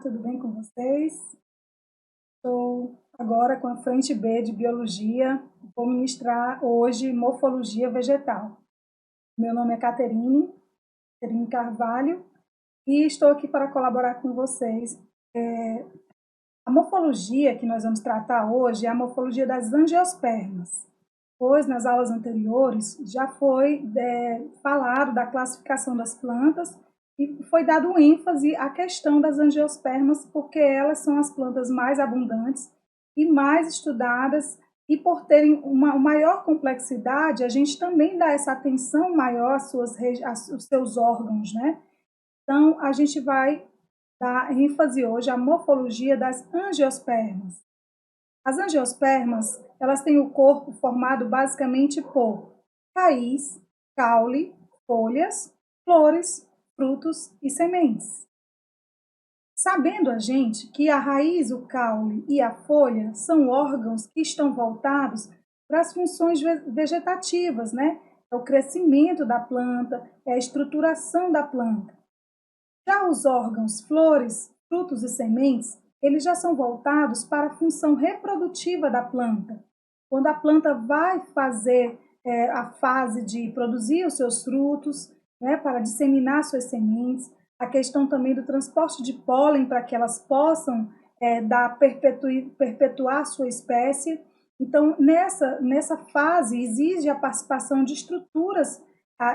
Tudo bem com vocês? Estou agora com a frente B de Biologia. Vou ministrar hoje Morfologia Vegetal. Meu nome é Caterine Carvalho, e estou aqui para colaborar com vocês. A morfologia que nós vamos tratar hoje é a morfologia das angiospermas, pois nas aulas anteriores já foi falado da classificação das plantas e foi dado ênfase à questão das angiospermas, porque elas são as plantas mais abundantes e mais estudadas, e por terem uma maior complexidade, a gente também dá essa atenção maior aos seus órgãos, né? Então, a gente vai dar ênfase hoje à morfologia das angiospermas. As angiospermas, elas têm o corpo formado basicamente por raiz, caule, folhas, flores, frutos e sementes. Sabendo a gente que a raiz, o caule e a folha são órgãos que estão voltados para as funções vegetativas, né? É o crescimento da planta, é a estruturação da planta. Já os órgãos flores, frutos e sementes, eles já são voltados para a função reprodutiva da planta. Quando a planta vai fazer a fase de produzir os seus frutos, né, para disseminar suas sementes, a questão também do transporte de pólen para que elas possam perpetuar sua espécie. Então, nessa fase, exige a participação de estruturas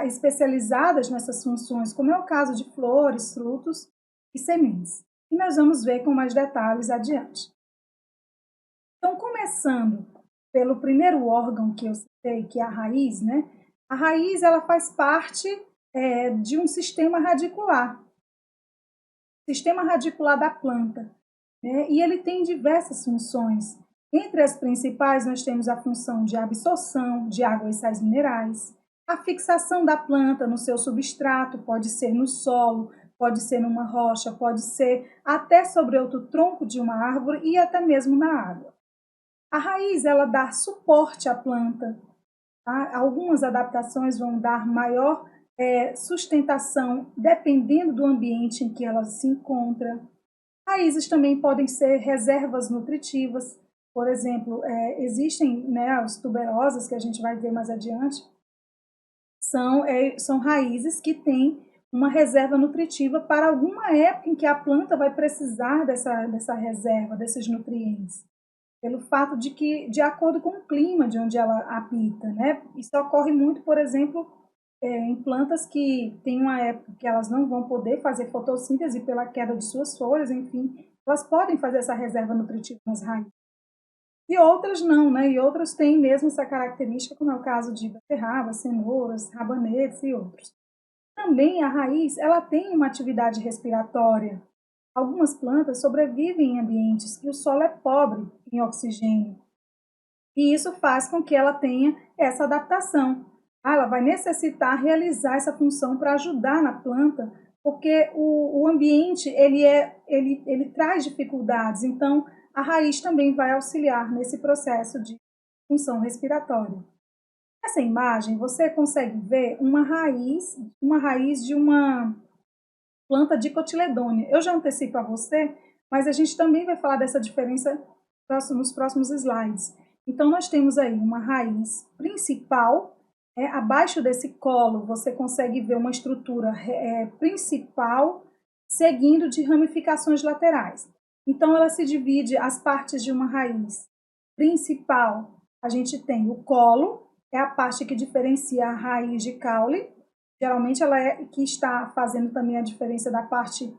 especializadas nessas funções, como é o caso de flores, frutos e sementes. E nós vamos ver com mais detalhes adiante. Então, começando pelo primeiro órgão que eu citei, que é a raiz, né? A raiz, ela faz parte de um sistema radicular da planta, né? E ele tem diversas funções. Entre as principais, nós temos a função de absorção de água e sais minerais, a fixação da planta no seu substrato, pode ser no solo, pode ser numa rocha, pode ser até sobre outro tronco de uma árvore e até mesmo na água. A raiz, ela dá suporte à planta. Tá? Algumas adaptações vão dar maior sustentação dependendo do ambiente em que ela se encontra. Raízes também podem ser reservas nutritivas. Por exemplo, existem, né, as tuberosas, que a gente vai ver mais adiante, são raízes que têm uma reserva nutritiva para alguma época em que a planta vai precisar dessa reserva, desses nutrientes. Pelo fato de que, de acordo com o clima de onde ela habita, né? Isso ocorre muito, por exemplo, em plantas que tem uma época que elas não vão poder fazer fotossíntese pela queda de suas folhas, enfim, elas podem fazer essa reserva nutritiva nas raízes. E outras não, né? E outras têm mesmo essa característica, como é o caso de beterrabas, cenouras, rabanetes e outros. Também a raiz, ela tem uma atividade respiratória. Algumas plantas sobrevivem em ambientes que o solo é pobre em oxigênio. E isso faz com que ela tenha essa adaptação. Ela vai necessitar realizar essa função para ajudar na planta, porque o ambiente ele traz dificuldades. Então, a raiz também vai auxiliar nesse processo de função respiratória. Nessa imagem, você consegue ver uma raiz de uma planta dicotiledônea. Eu já antecipo a você, mas a gente também vai falar dessa diferença nos próximos slides. Então, nós temos aí uma raiz principal, abaixo desse colo você consegue ver uma estrutura principal, seguindo de ramificações laterais. Então, ela se divide, as partes de uma raiz principal, a gente tem o colo, é a parte que diferencia a raiz de caule. Geralmente ela é que está fazendo também a diferença da parte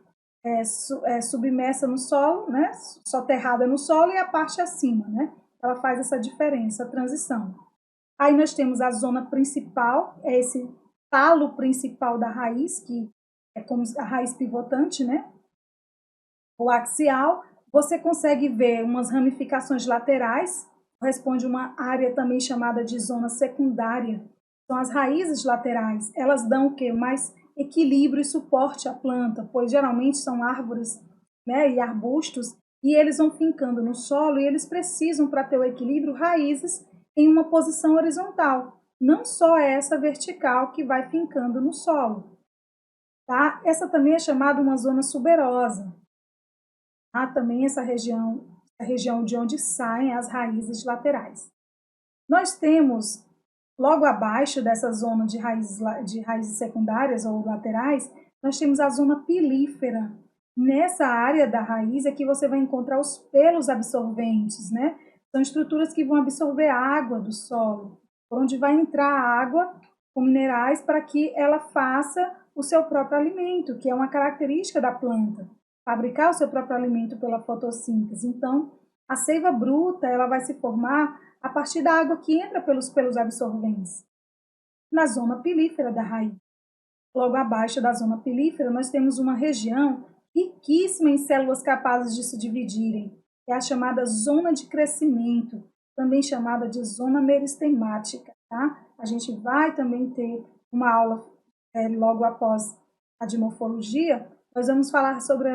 submersa no solo, né, soterrada no solo, e a parte acima, né, ela faz essa diferença, a transição. Aí nós temos a zona principal, é esse talo principal da raiz, que é como a raiz pivotante, né, o axial. Você consegue ver umas ramificações laterais, corresponde a uma área também chamada de zona secundária. São as raízes laterais. Elas dão o quê? Mais equilíbrio e suporte à planta, pois geralmente são árvores, né, e arbustos, e eles vão fincando no solo, e eles precisam, para ter o equilíbrio, raízes em uma posição horizontal, não só essa vertical que vai fincando no solo. Tá? Essa também é chamada uma zona suberosa. Há também essa região, a região de onde saem as raízes laterais. Nós temos, logo abaixo dessa zona de raízes secundárias ou laterais, nós temos a zona pilífera. Nessa área da raiz é que você vai encontrar os pelos absorventes, né? São estruturas que vão absorver a água do solo, por onde vai entrar a água com minerais para que ela faça o seu próprio alimento, que é uma característica da planta, fabricar o seu próprio alimento pela fotossíntese. Então, a seiva bruta ela vai se formar a partir da água que entra pelos pelos absorventes, na zona pilífera da raiz. Logo abaixo da zona pilífera, nós temos uma região riquíssima em células capazes de se dividirem, que é a chamada zona de crescimento, também chamada de zona meristemática. Tá? A gente vai também ter uma aula logo após a de morfologia, nós vamos falar sobre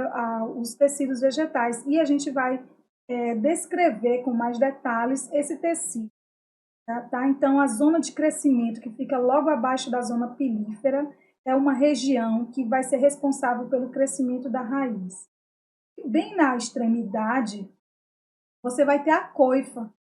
os tecidos vegetais e a gente vai descrever com mais detalhes esse tecido. Tá? Então, a zona de crescimento, que fica logo abaixo da zona pilífera, é uma região que vai ser responsável pelo crescimento da raiz. Bem na extremidade, você vai ter a coifa.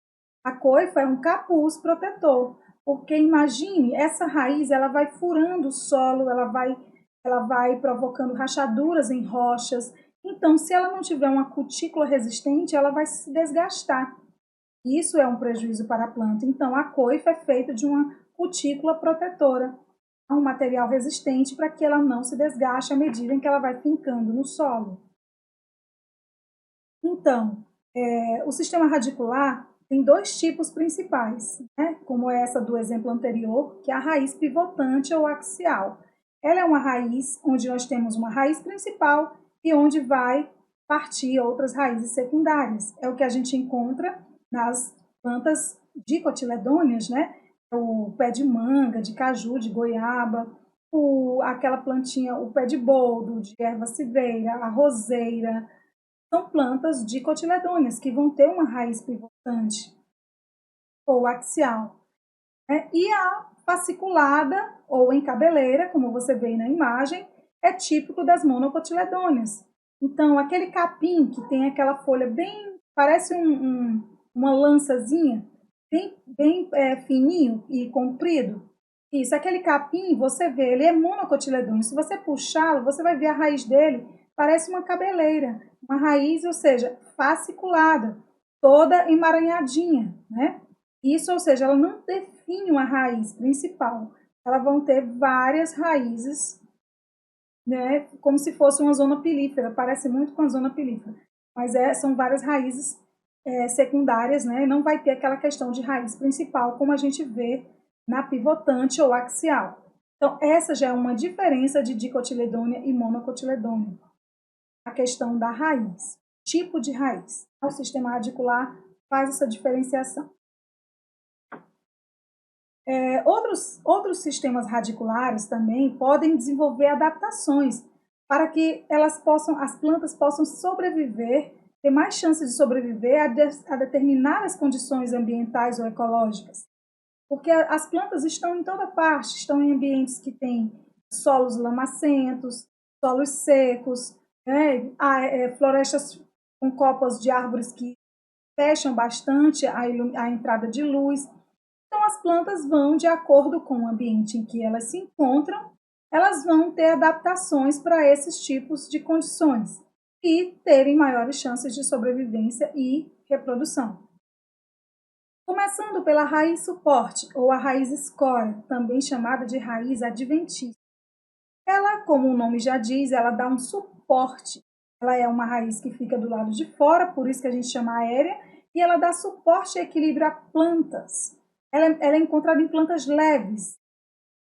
A coifa é um capuz protetor, porque imagine, essa raiz ela vai furando o solo, ela vai provocando rachaduras em rochas. Então, se ela não tiver uma cutícula resistente, ela vai se desgastar. Isso é um prejuízo para a planta. Então, a coifa é feita de uma cutícula protetora, um material resistente para que ela não se desgaste à medida em que ela vai fincando no solo. Então, o sistema radicular tem dois tipos principais, né? Como essa do exemplo anterior, que é a raiz pivotante ou axial. Ela é uma raiz onde nós temos uma raiz principal e onde vai partir outras raízes secundárias. É o que a gente encontra nas plantas dicotiledôneas, né? O pé de manga, de caju, de goiaba, aquela plantinha, o pé de boldo, de erva cidreira, a roseira. São plantas dicotiledôneas que vão ter uma raiz pivotante ou axial. E a fasciculada ou encabeleira, como você vê na imagem, é típico das monocotiledôneas. Então, aquele capim que tem aquela folha bem, parece uma lançazinha, bem fininho e comprido. Isso, aquele capim, você vê, ele é monocotiledôneo. Se você puxá-lo, você vai ver a raiz dele, parece uma cabeleira, uma raiz, ou seja, fasciculada, toda emaranhadinha, né? Isso, ou seja, ela não define uma raiz principal. Elas vão ter várias raízes, né? Como se fosse uma zona pilífera, parece muito com a zona pilífera. Mas são várias raízes secundárias, né? Não vai ter aquela questão de raiz principal, como a gente vê na pivotante ou axial. Então, essa já é uma diferença de dicotiledônia e monocotiledônia. A questão da raiz, tipo de raiz. O sistema radicular faz essa diferenciação. Outros sistemas radiculares também podem desenvolver adaptações para que as plantas possam sobreviver, ter mais chances de sobreviver a determinadas condições ambientais ou ecológicas. Porque as plantas estão em toda parte, estão em ambientes que têm solos lamacentos, solos secos, né? Florestas com copas de árvores que fecham bastante a entrada de luz. Então, as plantas vão, de acordo com o ambiente em que elas se encontram, elas vão ter adaptações para esses tipos de condições e terem maiores chances de sobrevivência e reprodução. Começando pela raiz suporte, ou a raiz escora, também chamada de raiz adventícia. Ela, como o nome já diz, ela dá um suporte. Ela é uma raiz que fica do lado de fora, por isso que a gente chama aérea, e ela dá suporte e equilíbrio a plantas. Ela é encontrada em plantas leves.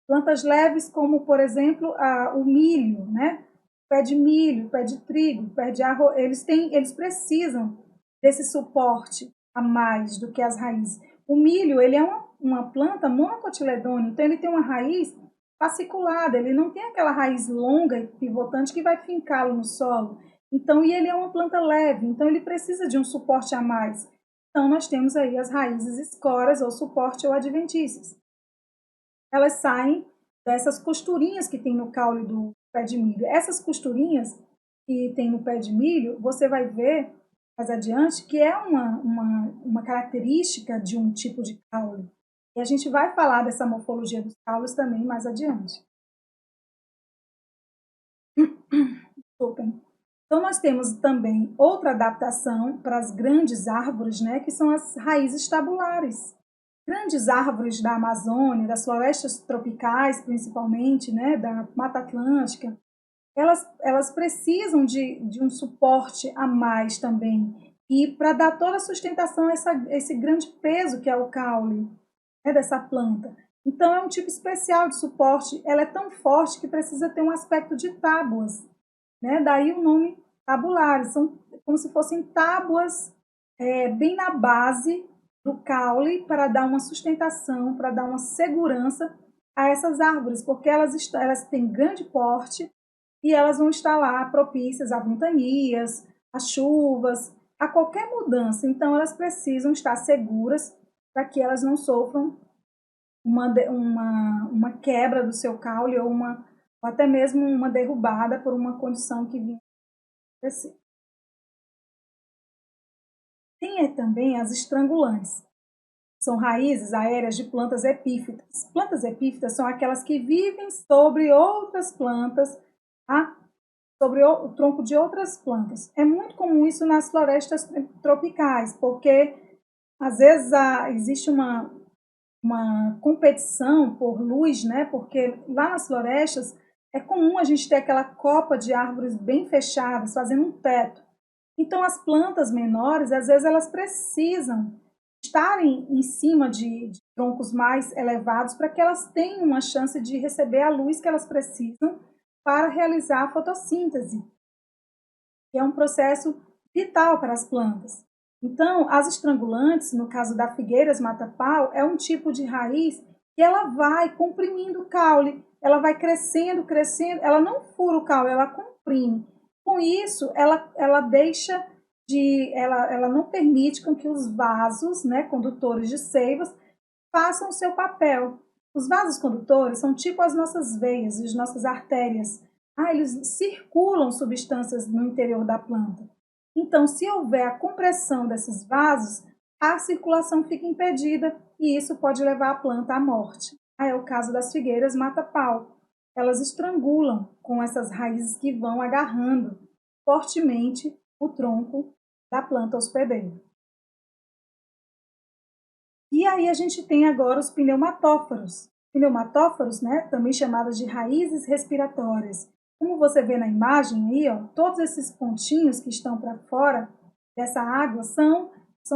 Plantas leves como, por exemplo, o milho, né? Pé de milho, pé de trigo, pé de arroz, eles precisam desse suporte a mais do que as raízes. O milho, ele é uma planta monocotiledônea, então ele tem uma raiz fasciculada, ele não tem aquela raiz longa e pivotante que vai fincá-lo no solo. Então, e ele é uma planta leve, então ele precisa de um suporte a mais. Então, nós temos aí as raízes escoras, ou suporte ou adventícias. Elas saem dessas costurinhas que tem no caule do pé de milho. Essas costurinhas que tem no pé de milho, você vai ver mais adiante que é uma característica de um tipo de caule. E a gente vai falar dessa morfologia dos caules também mais adiante. Desculpem. Então, nós temos também outra adaptação para as grandes árvores, né, que são as raízes tabulares. Grandes árvores da Amazônia, das florestas tropicais, principalmente, né, da Mata Atlântica, elas precisam de um suporte a mais também. E para dar toda a sustentação a esse grande peso que é o caule, né, dessa planta. Então, é um tipo especial de suporte. Ela é tão forte que precisa ter um aspecto de tábuas, né? Daí o nome tabulares, são como se fossem tábuas bem na base do caule para dar uma sustentação, para dar uma segurança a essas árvores, porque elas têm grande porte e elas vão estar lá propícias a ventanias, a chuvas, a qualquer mudança. Então, elas precisam estar seguras para que elas não sofram uma quebra do seu caule ou até mesmo uma derrubada por uma condição que vinha acontecer. Tem também as estrangulantes. São raízes aéreas de plantas epífitas. Plantas epífitas são aquelas que vivem sobre outras plantas, tá? Sobre o tronco de outras plantas. É muito comum isso nas florestas tropicais, porque às vezes existe uma competição por luz, né? Porque lá nas florestas é comum a gente ter aquela copa de árvores bem fechadas, fazendo um teto. Então, as plantas menores, às vezes, elas precisam estarem em cima de troncos mais elevados para que elas tenham uma chance de receber a luz que elas precisam para realizar a fotossíntese, que é um processo vital para as plantas. Então, as estrangulantes, no caso da figueiras mata-pau, é um tipo de raiz que ela vai comprimindo o caule, ela vai crescendo, crescendo, ela não fura o caule, ela comprime. Com isso, ela deixa ela não permite com que os vasos, né, condutores de seivas, façam o seu papel. Os vasos condutores são tipo as nossas veias e as nossas artérias. Eles circulam substâncias no interior da planta. Então, se houver a compressão desses vasos, a circulação fica impedida e isso pode levar a planta à morte. É o caso das figueiras mata-pau. Elas estrangulam com essas raízes que vão agarrando fortemente o tronco da planta hospedeira. E aí a gente tem agora os pneumatóforos. Pneumatóforos, né, também chamados de raízes respiratórias. Como você vê na imagem aí, ó, todos esses pontinhos que estão para fora dessa água são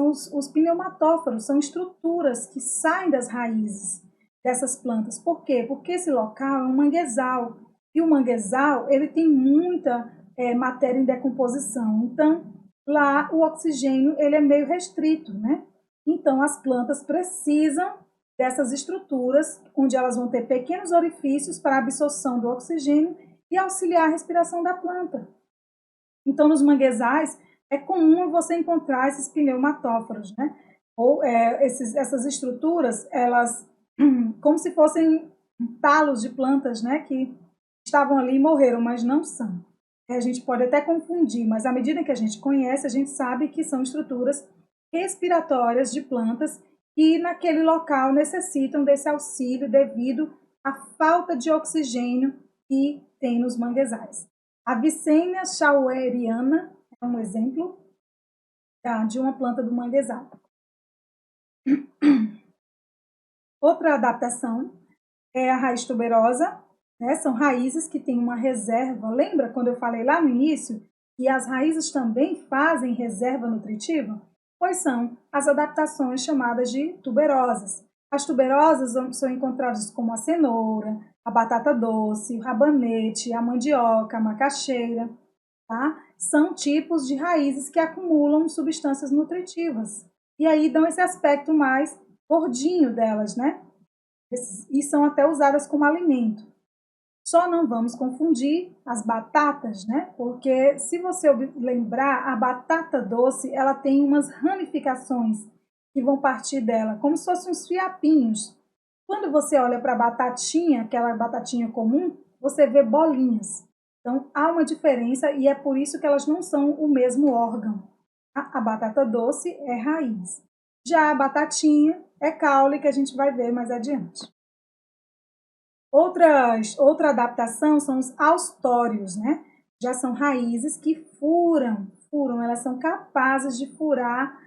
os pneumatóforos, são estruturas que saem das raízes dessas plantas. Por quê? Porque esse local é um manguezal. E o manguezal, ele tem muita matéria em decomposição. Então, lá o oxigênio ele é meio restrito, né? Então, as plantas precisam dessas estruturas, onde elas vão ter pequenos orifícios para a absorção do oxigênio e auxiliar a respiração da planta. Então, nos manguezais, é comum você encontrar esses pneumatóforos, né? Ou essas estruturas, elas como se fossem talos de plantas, né? Que estavam ali e morreram, mas não são. A gente pode até confundir, mas à medida que a gente conhece, a gente sabe que são estruturas respiratórias de plantas que naquele local necessitam desse auxílio devido à falta de oxigênio que tem nos manguezais. A Vicenia shaueriana é um exemplo de uma planta do manguezal. Outra adaptação é a raiz tuberosa, né? São raízes que têm uma reserva. Lembra quando eu falei lá no início que as raízes também fazem reserva nutritiva? Pois são as adaptações chamadas de tuberosas. As tuberosas são encontradas como a cenoura, a batata doce, o rabanete, a mandioca, a macaxeira, tá? São tipos de raízes que acumulam substâncias nutritivas. E aí dão esse aspecto mais gordinho delas, né? E são até usadas como alimento. Só não vamos confundir as batatas, né? Porque se você lembrar, a batata doce, ela tem umas ramificações que vão partir dela, como se fossem uns fiapinhos. Quando você olha para a batatinha, aquela batatinha comum, você vê bolinhas. Então, há uma diferença e é por isso que elas não são o mesmo órgão. A batata doce é raiz. Já a batatinha é caule, que a gente vai ver mais adiante. Outra adaptação são os austórios, né? Já são raízes que furam, elas são capazes de furar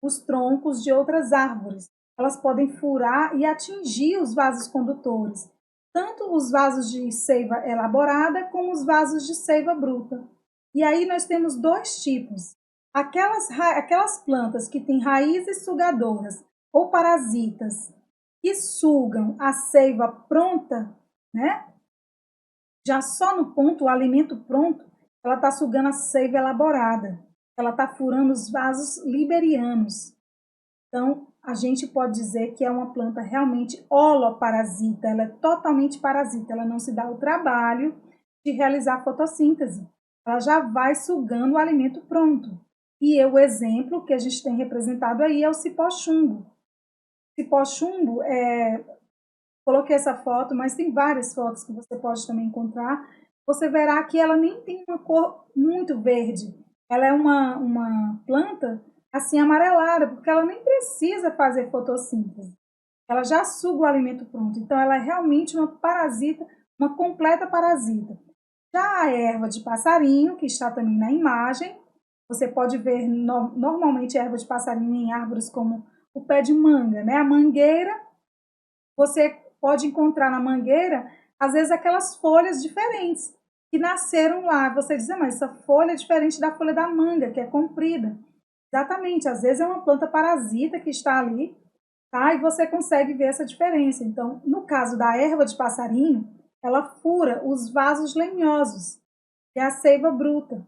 os troncos de outras árvores. Elas podem furar e atingir os vasos condutores, tanto os vasos de seiva elaborada como os vasos de seiva bruta. E aí nós temos dois tipos. Aquelas plantas que têm raízes sugadoras ou parasitas que sugam a seiva pronta, né? Já só no ponto, o alimento pronto, ela está sugando a seiva elaborada. Ela está furando os vasos liberianos. Então, a gente pode dizer que é uma planta realmente holoparasita. Ela é totalmente parasita. Ela não se dá o trabalho de realizar fotossíntese. Ela já vai sugando o alimento pronto. E o exemplo que a gente tem representado aí é o cipó-chumbo. Cipó-chumbo coloquei essa foto, mas tem várias fotos que você pode também encontrar. Você verá que ela nem tem uma cor muito verde. Ela é uma planta assim amarelada, porque ela nem precisa fazer fotossíntese. Ela já suga o alimento pronto. Então, ela é realmente uma parasita, uma completa parasita. Já a erva de passarinho, que está também na imagem, você pode ver normalmente erva de passarinho em árvores como o pé de manga, né? A mangueira, você pode encontrar na mangueira, às vezes, aquelas folhas diferentes que nasceram lá. Você diz, mas essa folha é diferente da folha da manga, que é comprida. Exatamente, às vezes é uma planta parasita que está ali, tá? E você consegue ver essa diferença. Então, no caso da erva de passarinho, ela fura os vasos lenhosos, que é a seiva bruta.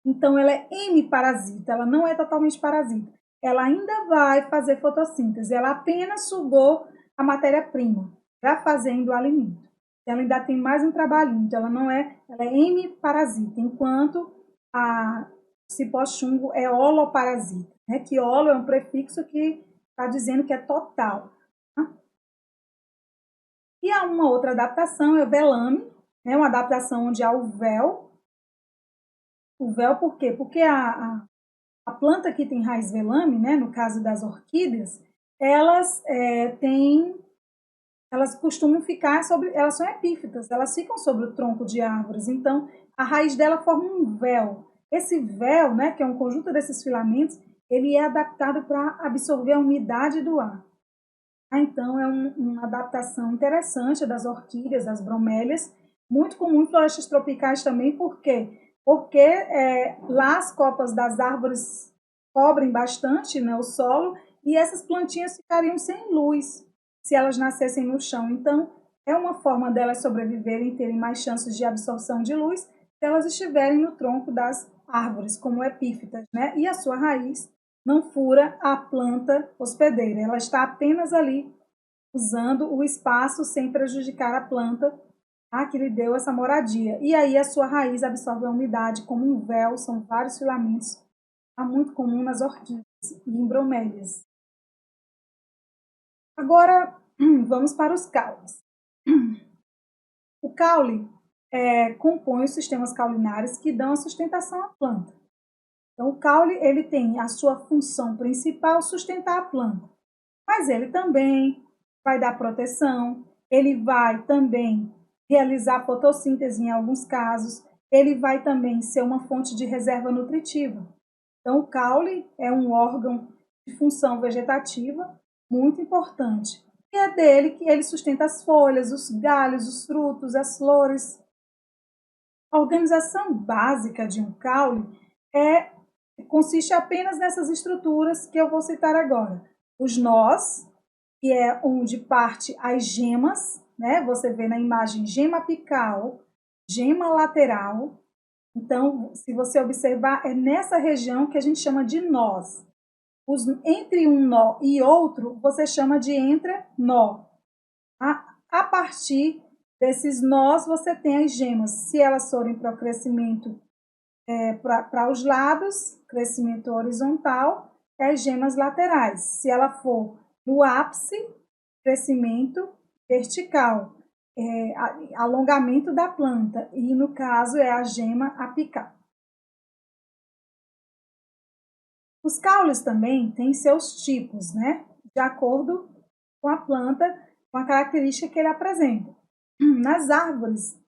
Então, ela é hemiparasita, ela não é totalmente parasita. Ela ainda vai fazer fotossíntese, ela apenas sugou a matéria-prima para fazendo o alimento. Ela ainda tem mais um trabalhinho, então ela é hemiparasita, enquanto a cipó-chumbo é holoparasita, né? Que holo é um prefixo que está dizendo que é total. Tá? E há uma outra adaptação, é o velame, né? Uma adaptação onde há o véu. O véu por quê? Porque a planta que tem raiz velame, né? No caso das orquídeas, elas costumam ficar elas são epífitas, elas ficam sobre o tronco de árvores, então a raiz dela forma um véu. Esse véu, né, que é um conjunto desses filamentos, ele é adaptado para absorver a umidade do ar. Então é uma adaptação interessante das orquídeas, das bromélias, muito comum em florestas tropicais também, por quê? Porque lá as copas das árvores cobrem bastante, né, o solo, e essas plantinhas ficariam sem luz se elas nascessem no chão. Então, é uma forma delas sobreviverem e terem mais chances de absorção de luz se elas estiverem no tronco das árvores, como epífitas, né? E a sua raiz não fura a planta hospedeira, ela está apenas ali usando o espaço sem prejudicar a planta que lhe deu essa moradia. E aí a sua raiz absorve a umidade como um véu, são vários filamentos, muito comum nas orquídeas e em bromélias. Agora, vamos para os caules. O caule compõe os sistemas caulinares que dão a sustentação à planta. Então, o caule ele tem a sua função principal sustentar a planta, mas ele também vai dar proteção, ele vai também realizar fotossíntese em alguns casos, ele vai também ser uma fonte de reserva nutritiva. Então, o caule é um órgão de função vegetativa muito importante. E é dele que ele sustenta as folhas, os galhos, os frutos, as flores. A organização básica de um caule consiste apenas nessas estruturas que eu vou citar agora. Os nós, que é onde parte as gemas, né? Você vê na imagem gema apical, gema lateral. Então, se você observar, é nessa região que a gente chama de nós. Entre um nó e outro, você chama de entre-nó. A partir desses nós, você tem as gemas. Se elas forem para o crescimento para os lados, crescimento horizontal, é as gemas laterais. Se ela for no ápice, crescimento vertical. alongamento da planta, e no caso é a gema apical. Os caules também têm seus tipos, né? De acordo com a planta, com a característica que ele apresenta. Nas árvores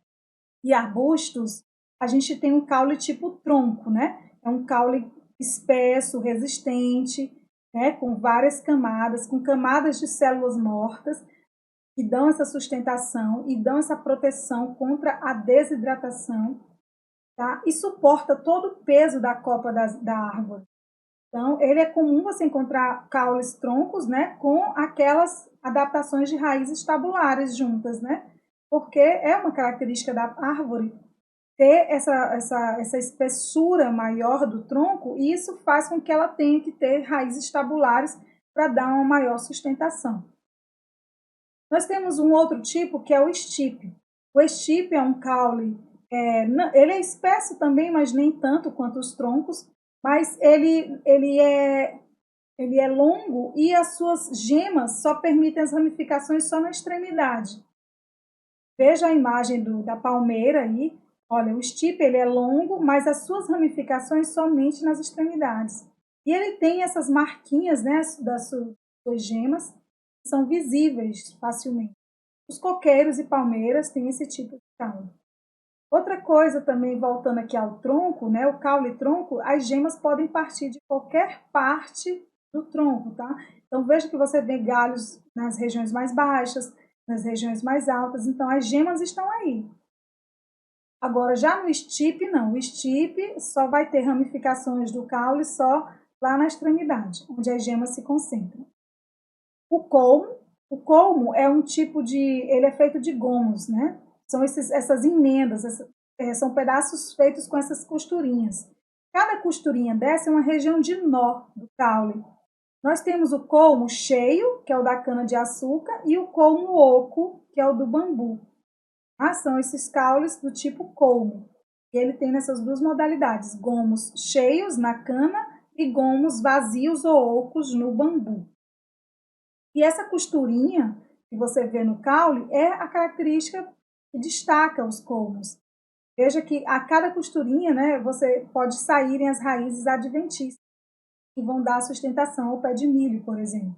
e arbustos, a gente tem um caule tipo tronco, né? É um caule espesso, resistente, né? Com várias camadas, com camadas de células mortas, que dão essa sustentação e dão essa proteção contra a desidratação, tá? E suporta todo o peso da copa da árvore. Então, ele é comum você encontrar caules troncos, né, com aquelas adaptações de raízes tabulares juntas, né? Porque é uma característica da árvore ter essa espessura maior do tronco, e isso faz com que ela tenha que ter raízes tabulares para dar uma maior sustentação. Nós temos um outro tipo que é o estipe. O estipe é um caule, ele é espesso também, mas nem tanto quanto os troncos, mas ele é longo e as suas gemas só permitem as ramificações só na extremidade. Veja a imagem da palmeira aí. Olha, o estipe ele é longo, mas as suas ramificações somente nas extremidades. E ele tem essas marquinhas, né, das suas gemas, que são visíveis facilmente. Os coqueiros e palmeiras têm esse tipo de caule. Outra coisa também, voltando aqui ao tronco, né, o caule tronco, as gemas podem partir de qualquer parte do tronco, tá? Então veja que você vê galhos nas regiões mais baixas, nas regiões mais altas, então as gemas estão aí. Agora, já no estipe, não. O estipe só vai ter ramificações do caule só lá na extremidade, onde as gemas se concentram. O colmo é um tipo de... ele é feito de gomos, né? São essas emendas, são pedaços feitos com essas costurinhas. Cada costurinha dessa é uma região de nó do caule. Nós temos o colmo cheio, que é o da cana-de-açúcar, e o colmo oco, que é o do bambu. São esses caules do tipo colmo. Ele tem nessas duas modalidades, gomos cheios na cana e gomos vazios ou ocos no bambu. E essa costurinha que você vê no caule é a característica que destaca os colmos. Veja que a cada costurinha, né, você pode saírem as raízes adventícias, que vão dar sustentação ao pé de milho, por exemplo.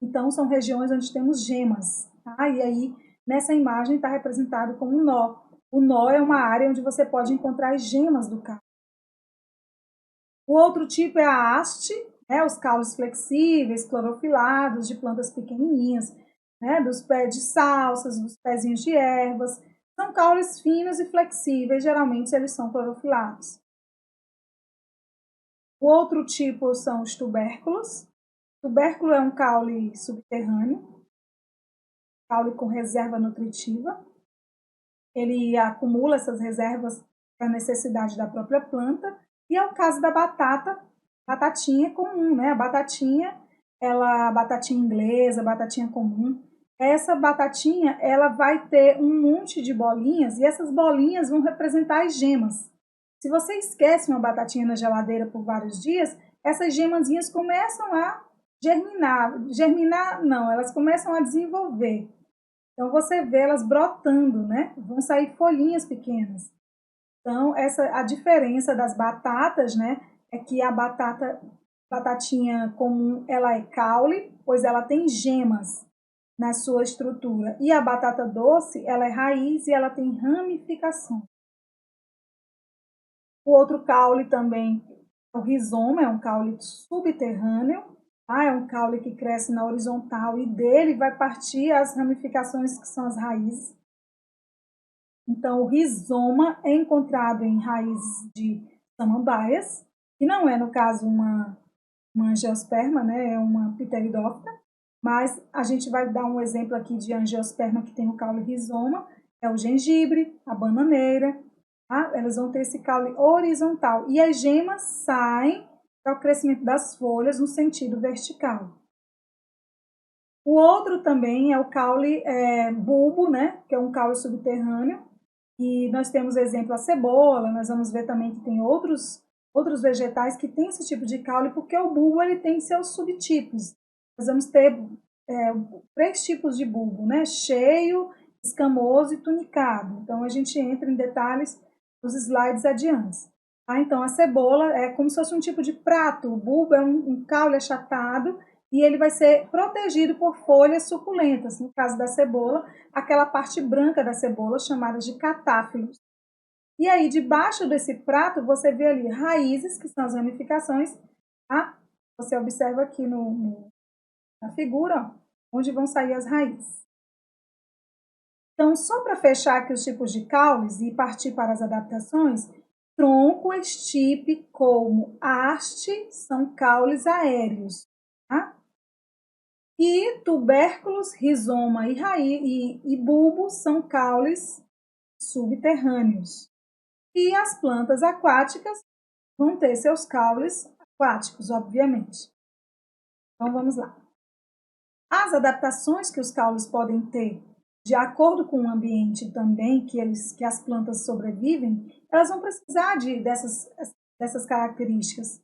Então, são regiões onde temos gemas, tá? E aí, nessa imagem, está representado como um nó. O nó é uma área onde você pode encontrar as gemas do caule. O outro tipo é a haste, né? Os caules flexíveis, clorofilados, de plantas pequenininhas, né? Dos pés de salsas, dos pezinhos de ervas. São caules finos e flexíveis, geralmente eles são clorofilados. O outro tipo são os tubérculos. O tubérculo é um caule subterrâneo, caule com reserva nutritiva. Ele acumula essas reservas para a necessidade da própria planta. E é o caso da batata, batatinha comum, né? A batatinha inglesa, batatinha comum. Essa batatinha, ela vai ter um monte de bolinhas e essas bolinhas vão representar as gemas. Se você esquece uma batatinha na geladeira por vários dias, essas gemazinhas começam a germinar. Germinar não, elas começam a desenvolver. Então você vê elas brotando, né? Vão sair folhinhas pequenas. Então a diferença das batatas, né, é que a batatinha comum, ela é caule, pois ela tem gemas na sua estrutura. E a batata doce, ela é raiz e ela tem ramificação. O outro caule também, o rizoma, é um caule subterrâneo, tá? É um caule que cresce na horizontal e dele vai partir as ramificações que são as raízes. Então, o rizoma é encontrado em raízes de samambaias, que não é, no caso, uma angiosperma, né? É uma pteridófita, mas a gente vai dar um exemplo aqui de angiosperma que tem o caule rizoma, é o gengibre, a bananeira, tá? Elas vão ter esse caule horizontal e as gemas saem para o crescimento das folhas no sentido vertical. O outro também é o caule bulbo, né? Que é um caule subterrâneo, e nós temos exemplo a cebola, nós vamos ver também que tem outros vegetais que têm esse tipo de caule, porque o bulbo ele tem seus subtipos. Nós vamos ter 3 tipos de bulbo, né? Cheio, escamoso e tunicado. Então, a gente entra em detalhes nos slides adiante. Então, a cebola é como se fosse um tipo de prato. O bulbo é um caule achatado e ele vai ser protegido por folhas suculentas. No caso da cebola, aquela parte branca da cebola chamada de catáfilos. E aí, debaixo desse prato, você vê ali raízes, que são as ramificações. Tá? Você observa aqui na figura, ó, onde vão sair as raízes. Então, só para fechar aqui os tipos de caules e partir para as adaptações, tronco, estipe, colmo, haste são caules aéreos. Tá? E tubérculos, rizoma e raiz e bulbo são caules subterrâneos. E as plantas aquáticas vão ter seus caules aquáticos, obviamente. Então, vamos lá. As adaptações que os caules podem ter, de acordo com o ambiente também que as plantas sobrevivem, elas vão precisar dessas características.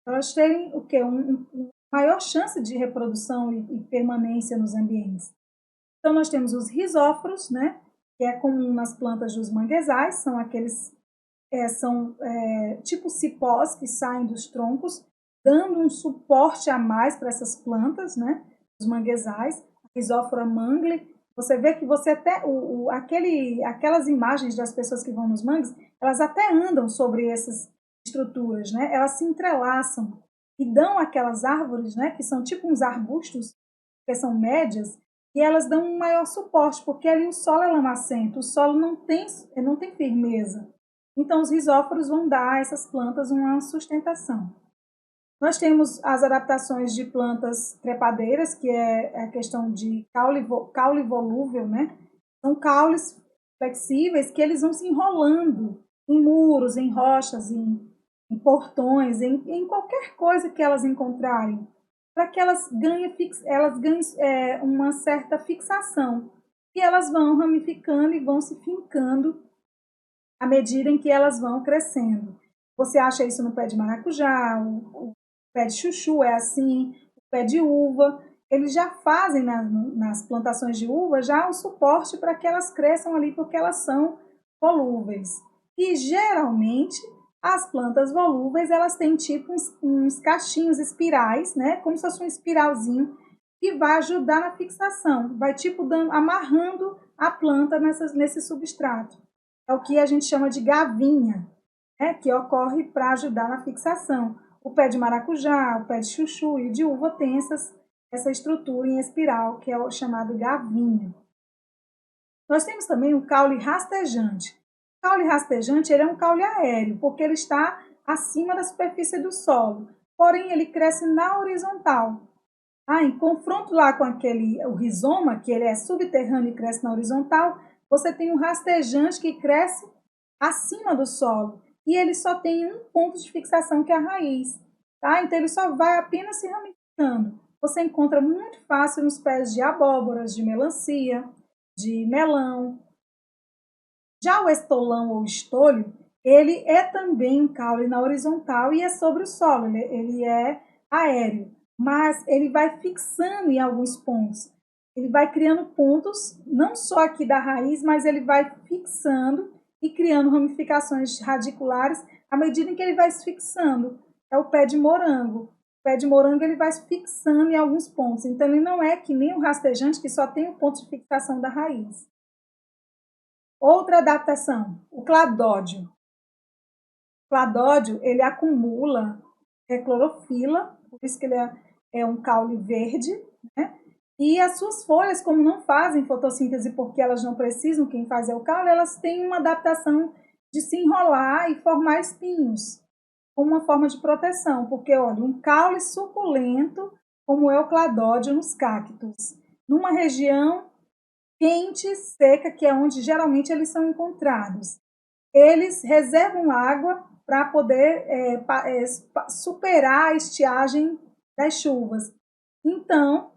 Elas terem o quê? Maior chance de reprodução e permanência nos ambientes. Então, nós temos os rizóforos, né, que é comum nas plantas dos manguezais, são aqueles tipo cipós que saem dos troncos, dando um suporte a mais para essas plantas, né, os manguezais, a Rhizophyra mangle. Você vê que você até, aquelas imagens das pessoas que vão nos mangues, elas até andam sobre essas estruturas, né, elas se entrelaçam e dão aquelas árvores, né, que são tipo uns arbustos, que são médias, e elas dão um maior suporte, porque ali o solo é lamacento, o solo não tem firmeza. Então, os rizóforos vão dar a essas plantas uma sustentação. Nós temos as adaptações de plantas trepadeiras, que é a questão de caule volúvel, né? São caules flexíveis que eles vão se enrolando em muros, em rochas, em portões, em qualquer coisa que elas encontrarem, para que elas ganhem uma certa fixação. E elas vão ramificando e vão se fincando à medida em que elas vão crescendo. Você acha isso no pé de maracujá, o pé de chuchu é assim, o pé de uva. Eles já fazem nas plantações de uva já o suporte para que elas cresçam ali, porque elas são volúveis. E geralmente as plantas volúveis elas têm tipo uns cachinhos espirais, né? Como se fosse um espiralzinho que vai ajudar na fixação, vai tipo amarrando a planta nesse substrato. É o que a gente chama de gavinha, né, que ocorre para ajudar na fixação. O pé de maracujá, o pé de chuchu e de uva tem essa estrutura em espiral, que é o chamado gavinha. Nós temos também o caule rastejante. O caule rastejante ele é um caule aéreo, porque ele está acima da superfície do solo, porém ele cresce na horizontal. Em confronto lá com o rizoma, que ele é subterrâneo e cresce na horizontal, você tem um rastejante que cresce acima do solo e ele só tem um ponto de fixação que é a raiz, tá? Então ele só vai apenas se ramificando. Você encontra muito fácil nos pés de abóboras, de melancia, de melão. Já o estolão ou estolho, ele é também um caule na horizontal e é sobre o solo, ele é aéreo, mas ele vai fixando em alguns pontos. Ele vai criando pontos, não só aqui da raiz, mas ele vai fixando e criando ramificações radiculares à medida em que ele vai se fixando. É o pé de morango. O pé de morango ele vai se fixando em alguns pontos. Então, ele não é que nem o rastejante, que só tem o ponto de fixação da raiz. Outra adaptação, o cladódio. O cladódio, ele acumula clorofila, por isso que ele é um caule verde, né? E as suas folhas, como não fazem fotossíntese porque elas não precisam, quem faz é o caule, elas têm uma adaptação de se enrolar e formar espinhos, como uma forma de proteção, porque, olha, um caule suculento, como é o cladódio nos cactos, numa região quente, seca, que é onde geralmente eles são encontrados. Eles reservam água para poder superar a estiagem das chuvas. Então,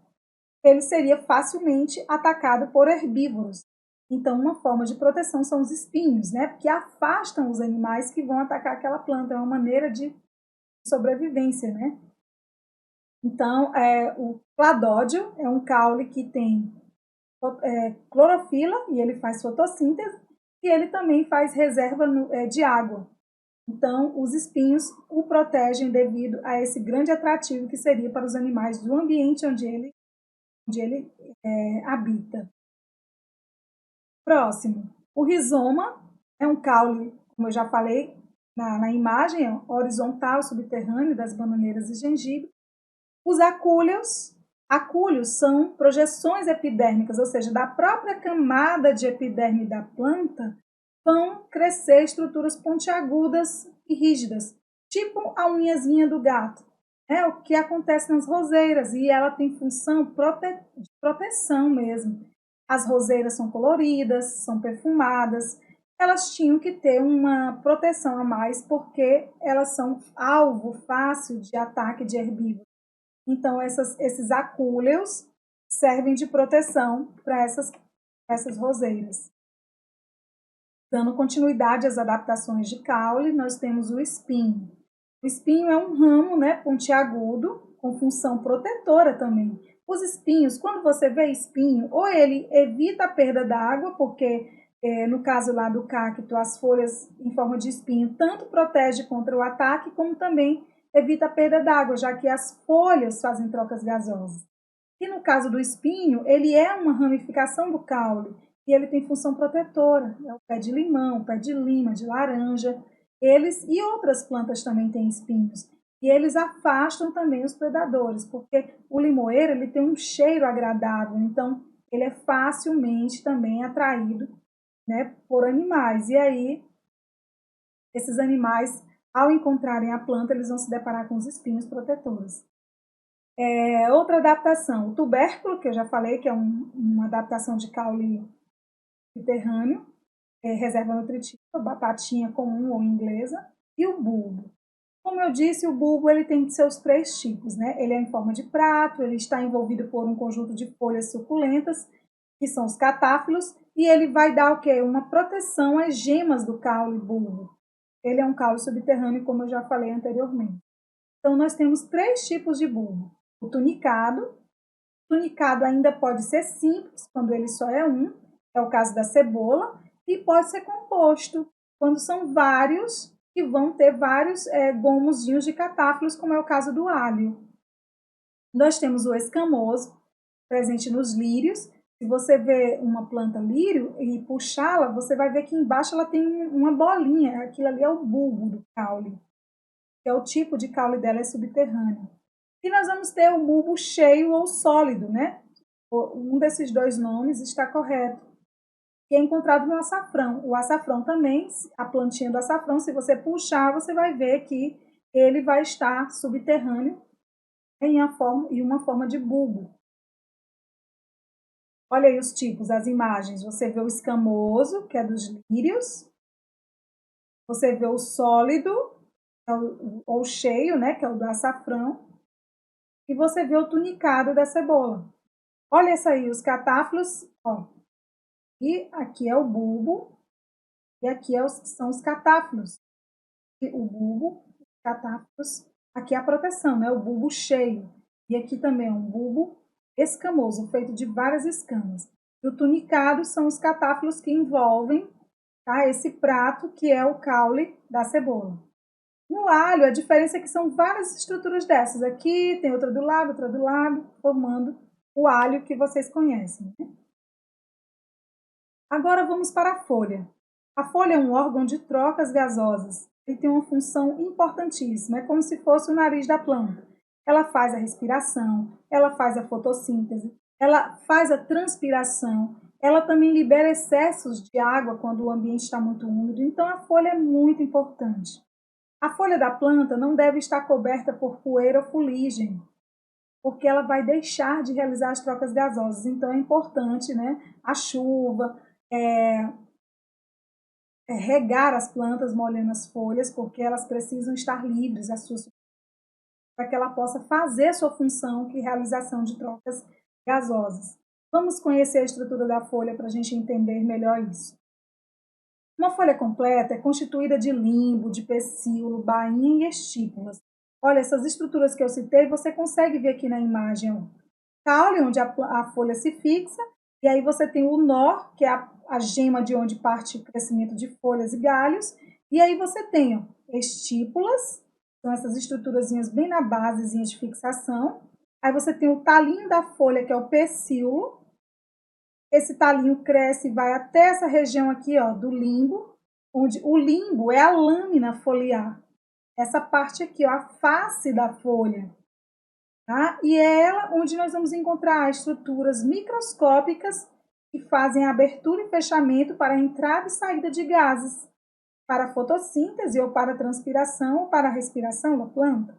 ele seria facilmente atacado por herbívoros. Então, uma forma de proteção são os espinhos, né? Porque afastam os animais que vão atacar aquela planta. É uma maneira de sobrevivência, né? Então, o cladódio é um caule que tem clorofila, e ele faz fotossíntese, e ele também faz reserva de água. Então, os espinhos o protegem devido a esse grande atrativo que seria para os animais do ambiente onde ele habita. Próximo, o rizoma é um caule, como eu já falei na imagem, horizontal, subterrâneo das bananeiras e gengibre. Os acúleos são projeções epidérmicas, ou seja, da própria camada de epiderme da planta vão crescer estruturas pontiagudas e rígidas, tipo a unhazinha do gato. É o que acontece nas roseiras e ela tem função de proteção mesmo. As roseiras são coloridas, são perfumadas, elas tinham que ter uma proteção a mais porque elas são alvo fácil de ataque de herbívoros. Então, esses acúleos servem de proteção para essas roseiras. Dando continuidade às adaptações de caule, nós temos o espinho. O espinho é um ramo, né, pontiagudo, com função protetora também. Os espinhos, quando você vê espinho, ou ele evita a perda d'água, porque no caso lá do cacto, as folhas em forma de espinho tanto protege contra o ataque, como também evita a perda d'água, já que as folhas fazem trocas gasosas. E no caso do espinho, ele é uma ramificação do caule, e ele tem função protetora. É o pé de limão, o pé de lima, de laranja. Eles e outras plantas também têm espinhos. E eles afastam também os predadores, porque o limoeiro ele tem um cheiro agradável, então ele é facilmente também atraído, né, por animais. E aí, esses animais, ao encontrarem a planta, eles vão se deparar com os espinhos protetores. Outra adaptação, o tubérculo, que eu já falei, que é uma adaptação de caule subterrâneo, reserva nutritiva, batatinha comum ou inglesa, e o bulbo. Como eu disse, o bulbo ele tem seus 3 tipos, né? Ele é em forma de prato, ele está envolvido por um conjunto de folhas suculentas, que são os catáfilos, e ele vai dar o quê? Uma proteção às gemas do caule bulbo. Ele é um caule subterrâneo, como eu já falei anteriormente. Então, nós temos 3 tipos de bulbo. O tunicado. O tunicado ainda pode ser simples, quando ele só é um, é o caso da cebola, e pode ser composto, quando são vários, que vão ter vários gomozinhos de catáfilos, como é o caso do alho. Nós temos o escamoso, presente nos lírios. Se você vê uma planta lírio e puxá-la, você vai ver que embaixo ela tem uma bolinha, aquilo ali é o bulbo do caule, que é o tipo de caule dela, é subterrâneo. E nós vamos ter o bulbo cheio ou sólido, né? Um desses 2 nomes está correto, que é encontrado no açafrão. O açafrão também, a plantinha do açafrão, se você puxar, você vai ver que ele vai estar subterrâneo em uma forma de bulbo. Olha aí os tipos, as imagens. Você vê o escamoso, que é dos lírios. Você vê o sólido, ou cheio, né, que é o do açafrão. E você vê o tunicado da cebola. Olha essa aí, os catáfilos, ó. E aqui é o bulbo, e aqui são os catáfilos. E o bulbo, os catáfilos, aqui é a proteção, né? O bulbo cheio. E aqui também é um bulbo escamoso, feito de várias escamas. E o tunicado são os catáfilos que envolvem, tá, esse prato que é o caule da cebola. No alho, a diferença é que são várias estruturas dessas. Aqui tem outra do lado, formando o alho que vocês conhecem, né? Agora vamos para a folha. A folha é um órgão de trocas gasosas. Ele tem uma função importantíssima, é como se fosse o nariz da planta. Ela faz a respiração, ela faz a fotossíntese, ela faz a transpiração, ela também libera excessos de água quando o ambiente está muito úmido, então a folha é muito importante. A folha da planta não deve estar coberta por poeira ou fuligem, porque ela vai deixar de realizar as trocas gasosas. Então é importante, né, a chuva, regar as plantas molhando as folhas, porque elas precisam estar livres para que ela possa fazer a sua função, que é a realização de trocas gasosas. Vamos conhecer a estrutura da folha para a gente entender melhor isso. Uma folha completa é constituída de limbo, de pecíolo, bainha e estípulas. Olha, essas estruturas que eu citei, você consegue ver aqui na imagem. Caule, onde a folha se fixa, E aí você tem o nó, que é a gema de onde parte o crescimento de folhas e galhos. E aí você tem, ó, estípulas, são essas estruturazinhas bem na basezinha de fixação. Aí você tem o talinho da folha, que é o pecíolo. Esse talinho cresce e vai até essa região aqui, ó, do limbo, onde o limbo é a lâmina foliar. Essa parte aqui, ó, a face da folha. Tá? E é ela onde nós vamos encontrar estruturas microscópicas que fazem abertura e fechamento para a entrada e saída de gases, para a fotossíntese ou para a transpiração ou para a respiração da planta.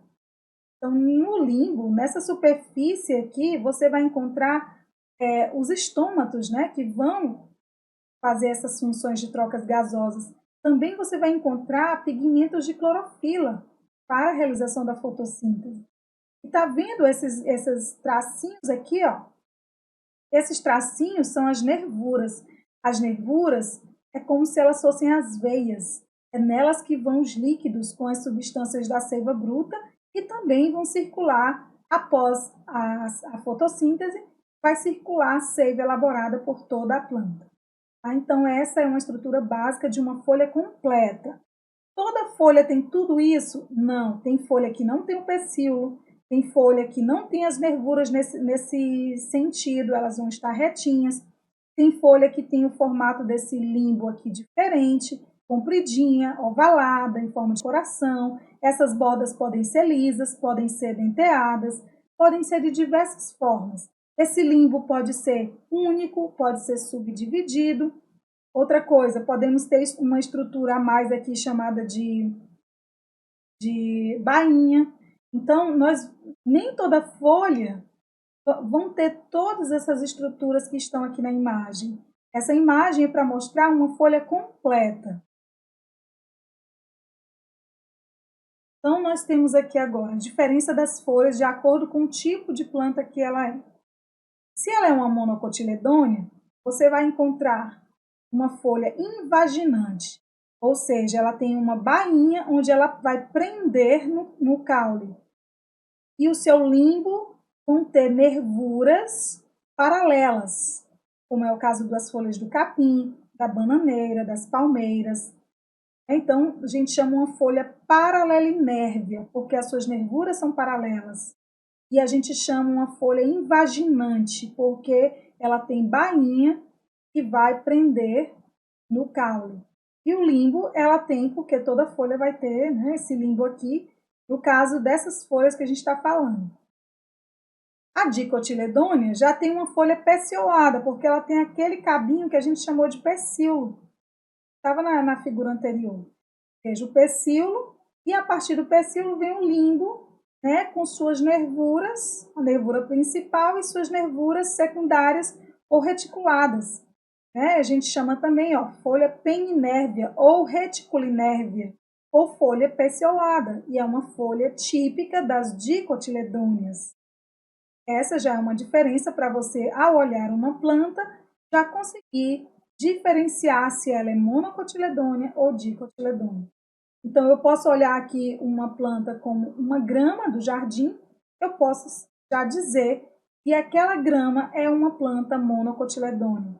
Então, no limbo, nessa superfície aqui, você vai encontrar os estômatos, né, que vão fazer essas funções de trocas gasosas. Também você vai encontrar pigmentos de clorofila para a realização da fotossíntese. E tá vendo esses tracinhos aqui, ó? Esses tracinhos são as nervuras. As nervuras é como se elas fossem as veias. É nelas que vão os líquidos com as substâncias da seiva bruta e também vão circular após a fotossíntese, vai circular a seiva elaborada por toda a planta. Tá? Então, essa é uma estrutura básica de uma folha completa. Toda folha tem tudo isso? Não. Tem folha que não tem o pecíolo, tem folha que não tem as nervuras nesse sentido, elas vão estar retinhas. Tem folha que tem o formato desse limbo aqui diferente, compridinha, ovalada, em forma de coração. Essas bordas podem ser lisas, podem ser denteadas, podem ser de diversas formas. Esse limbo pode ser único, pode ser subdividido. Outra coisa, podemos ter uma estrutura a mais aqui chamada de bainha. Então, nem toda folha vão ter todas essas estruturas que estão aqui na imagem. Essa imagem é para mostrar uma folha completa. Então, nós temos aqui agora a diferença das folhas de acordo com o tipo de planta que ela é. Se ela é uma monocotiledônea, você vai encontrar uma folha invaginante, ou seja, ela tem uma bainha onde ela vai prender no caule. E o seu limbo vão ter nervuras paralelas, como é o caso das folhas do capim, da bananeira, das palmeiras. Então, a gente chama uma folha paralelinérvia, porque as suas nervuras são paralelas. E a gente chama uma folha invaginante, porque ela tem bainha que vai prender no caule. E o limbo ela tem, porque toda folha vai ter, né, esse limbo aqui, no caso dessas folhas que a gente está falando. A dicotiledônea já tem uma folha peciolada, porque ela tem aquele cabinho que a gente chamou de pecíolo. Estava na figura anterior. Veja o pecíolo, e a partir do pecíolo vem o limbo, né, com suas nervuras, a nervura principal e suas nervuras secundárias ou reticuladas. A gente chama também, ó, folha peninérvia ou reticulinérvia, ou folha peciolada, e é uma folha típica das dicotiledôneas. Essa já é uma diferença para você, ao olhar uma planta, já conseguir diferenciar se ela é monocotiledônea ou dicotiledônea. Então, eu posso olhar aqui uma planta como uma grama do jardim, eu posso já dizer que aquela grama é uma planta monocotiledônea,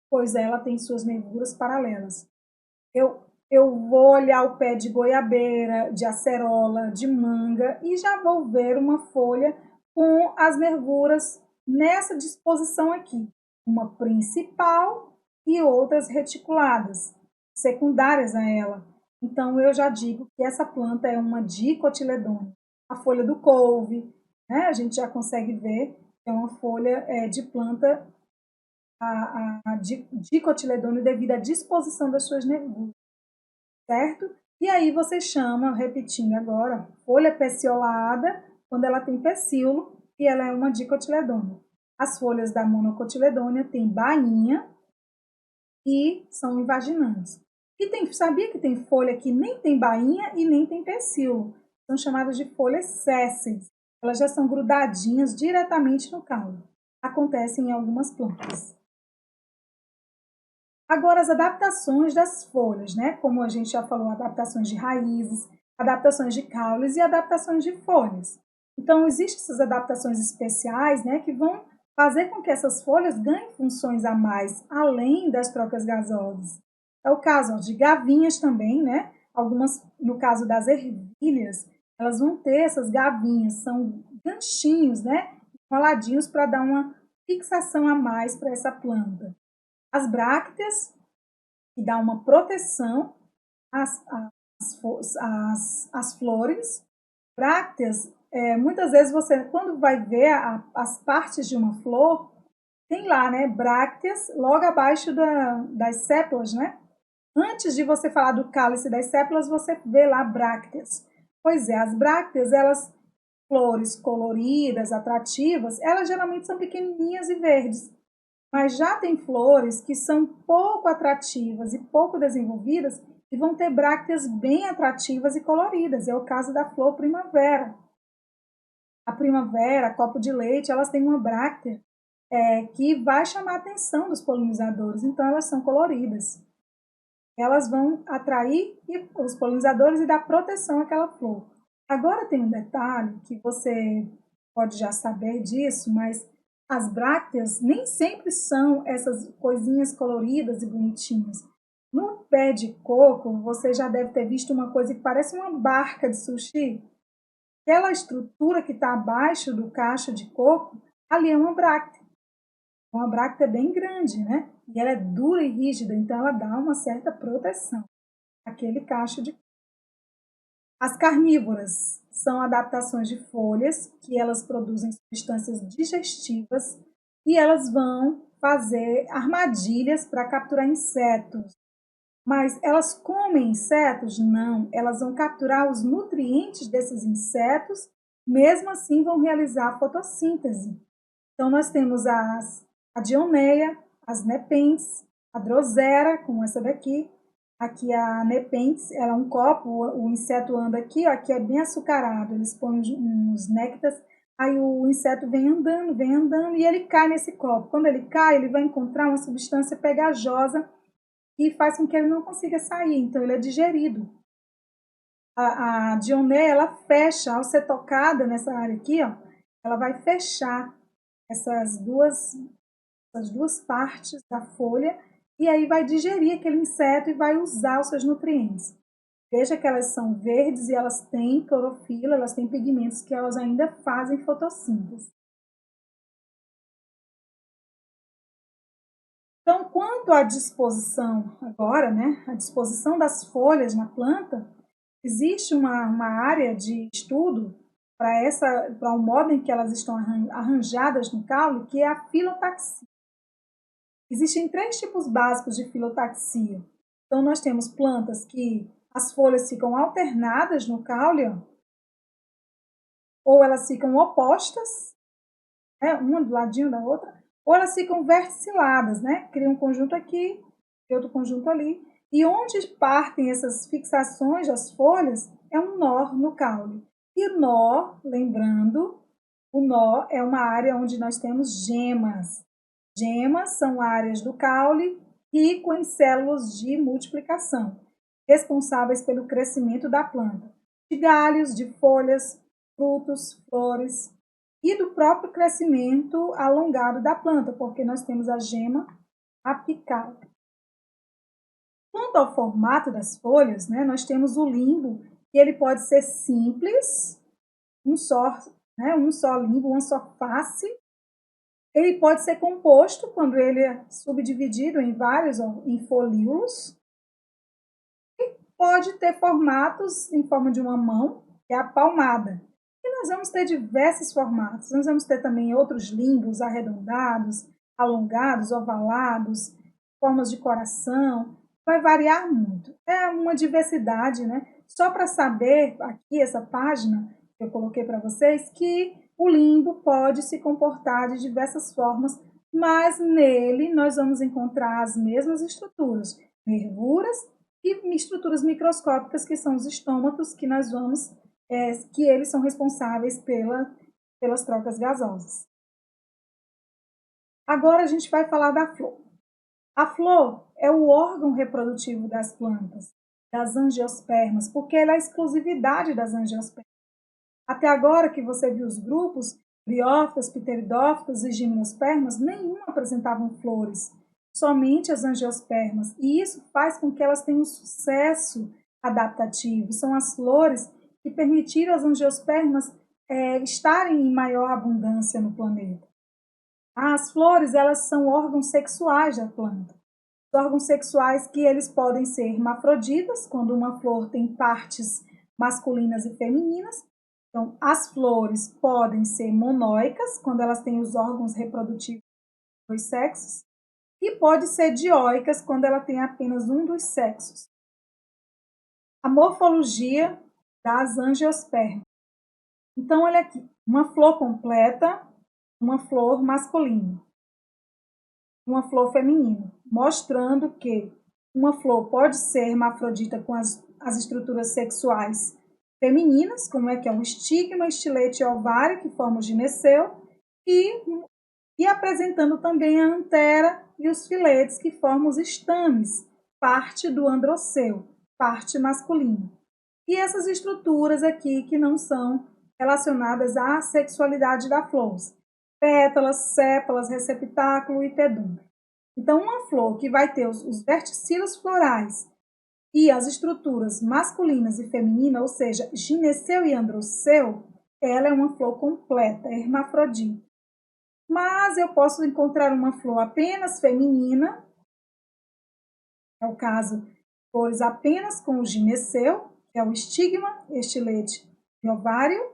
pois ela tem suas nervuras paralelas. Eu vou olhar o pé de goiabeira, de acerola, de manga e já vou ver uma folha com as nervuras nessa disposição aqui. Uma principal e outras reticuladas, secundárias a ela. Então, eu já digo que essa planta é uma dicotiledônea. A folha do couve, né, a gente já consegue ver que é uma folha de planta dicotiledônea devido à disposição das suas nervuras, certo? E aí você chama, repetindo agora, folha peciolada, quando ela tem pecíolo e ela é uma dicotiledônea. As folhas da monocotiledônea têm bainha e são invaginantes. E sabia que tem folha que nem tem bainha e nem tem pecíolo? São chamadas de folhas sésseis. Elas já são grudadinhas diretamente no caule. Acontecem em algumas plantas. Agora, as adaptações das folhas, né? Como a gente já falou, adaptações de raízes, adaptações de caules e adaptações de folhas. Então, existem essas adaptações especiais, né, que vão fazer com que essas folhas ganhem funções a mais, além das trocas gasosas. É o caso de gavinhas também, né? Algumas, no caso das ervilhas, elas vão ter essas gavinhas, são ganchinhos, né? Enroladinhos para dar uma fixação a mais para essa planta. As brácteas, que dá uma proteção às flores. Brácteas, muitas vezes você, quando vai ver as partes de uma flor, tem lá, né, brácteas, logo abaixo das sépalas, né? Antes de você falar do cálice das sépalas, você vê lá brácteas. Pois é, as brácteas, elas, flores coloridas, atrativas, elas geralmente são pequenininhas e verdes. Mas já tem flores que são pouco atrativas e pouco desenvolvidas e vão ter brácteas bem atrativas e coloridas. É o caso da flor primavera. A primavera, copo de leite, elas têm uma bráctea que vai chamar a atenção dos polinizadores, então elas são coloridas. Elas vão atrair os polinizadores e dar proteção àquela flor. Agora tem um detalhe que você pode já saber disso, mas as brácteas nem sempre são essas coisinhas coloridas e bonitinhas. No pé de coco, você já deve ter visto uma coisa que parece uma barca de sushi. Aquela estrutura que está abaixo do cacho de coco, ali é uma bráctea. Uma bráctea bem grande, né? E ela é dura e rígida, então ela dá uma certa proteção àquele cacho de coco. As carnívoras são adaptações de folhas que elas produzem substâncias digestivas e elas vão fazer armadilhas para capturar insetos. Mas elas comem insetos? Não, elas vão capturar os nutrientes desses insetos, mesmo assim vão realizar a fotossíntese. Então nós temos a dioneia, as nepentes, a drosera, como essa daqui. Aqui a nepentes, ela é um copo, o inseto anda aqui, ó, aqui é bem açucarado, eles põem uns néctares, aí o inseto vem andando e ele cai nesse copo. Quando ele cai, ele vai encontrar uma substância pegajosa e faz com que ele não consiga sair, então ele é digerido. A dioneia, ela fecha, ao ser tocada nessa área aqui, ó, ela vai fechar essas duas partes da folha e aí vai digerir aquele inseto e vai usar os seus nutrientes. Veja que elas são verdes e elas têm clorofila, elas têm pigmentos que elas ainda fazem fotossíntese. Então, quanto à disposição agora, né, a disposição das folhas na planta, existe uma área de estudo para o modo em que elas estão arranjadas no caule, que é a filotaxia. Existem 3 tipos básicos de filotaxia. Então, nós temos plantas que as folhas ficam alternadas no caule, ou elas ficam opostas, né, uma do ladinho da outra, ou elas ficam verticiladas, né? Cria um conjunto aqui e outro conjunto ali. E onde partem essas fixações das folhas é um nó no caule. E o nó, lembrando, o nó é uma área onde nós temos gemas. Gemas são áreas do caule ricas em células de multiplicação, responsáveis pelo crescimento da planta, de galhos, de folhas, frutos, flores e do próprio crescimento alongado da planta, porque nós temos a gema apical. Quanto ao formato das folhas, né, nós temos o limbo, que ele pode ser simples, um só limbo, uma só face. Ele pode ser composto quando ele é subdividido em vários, em folíolos. E pode ter formatos em forma de uma mão, que é a palmada. E nós vamos ter diversos formatos. Nós vamos ter também outros limbos arredondados, alongados, ovalados, formas de coração. Vai variar muito. É uma diversidade, né? Só para saber, aqui, essa página que eu coloquei para vocês, que o limbo pode se comportar de diversas formas, mas nele nós vamos encontrar as mesmas estruturas, nervuras e estruturas microscópicas, que são os estômatos, que nós vamos, que eles são responsáveis pelas trocas gasosas. Agora a gente vai falar da flor. A flor é o órgão reprodutivo das plantas, das angiospermas, porque ela é a exclusividade das angiospermas. Até agora que você viu os grupos, Briófitas, pteridófitas e gimnospermas, nenhuma apresentavam flores, somente as angiospermas. E isso faz com que elas tenham um sucesso adaptativo. São as flores que permitiram às angiospermas estarem em maior abundância no planeta. As flores, elas são órgãos sexuais da planta. Os órgãos sexuais que eles podem ser hermafroditas, quando uma flor tem partes masculinas e femininas. Então, as flores podem ser monóicas, quando elas têm os órgãos reprodutivos dos sexos, e pode ser dioicas, quando ela tem apenas um dos sexos. A morfologia das angiospermas. Então, olha aqui, uma flor completa, uma flor masculina, uma flor feminina, mostrando que uma flor pode ser hermafrodita com as estruturas sexuais femininas, como é que é um estigma, estilete e ovário, que formam o gineceu, e apresentando também a antera e os filetes, que formam os estames, parte do androceu, parte masculina. E essas estruturas aqui que não são relacionadas à sexualidade da flor: pétalas, sépalas, receptáculo e pedúnculo. Então, uma flor que vai ter os verticilos florais e as estruturas masculinas e femininas, ou seja, gineceu e androceu, ela é uma flor completa, hermafrodita. Mas eu posso encontrar uma flor apenas feminina, é o caso, flores apenas com o gineceu, que é o estigma, estilete e ovário,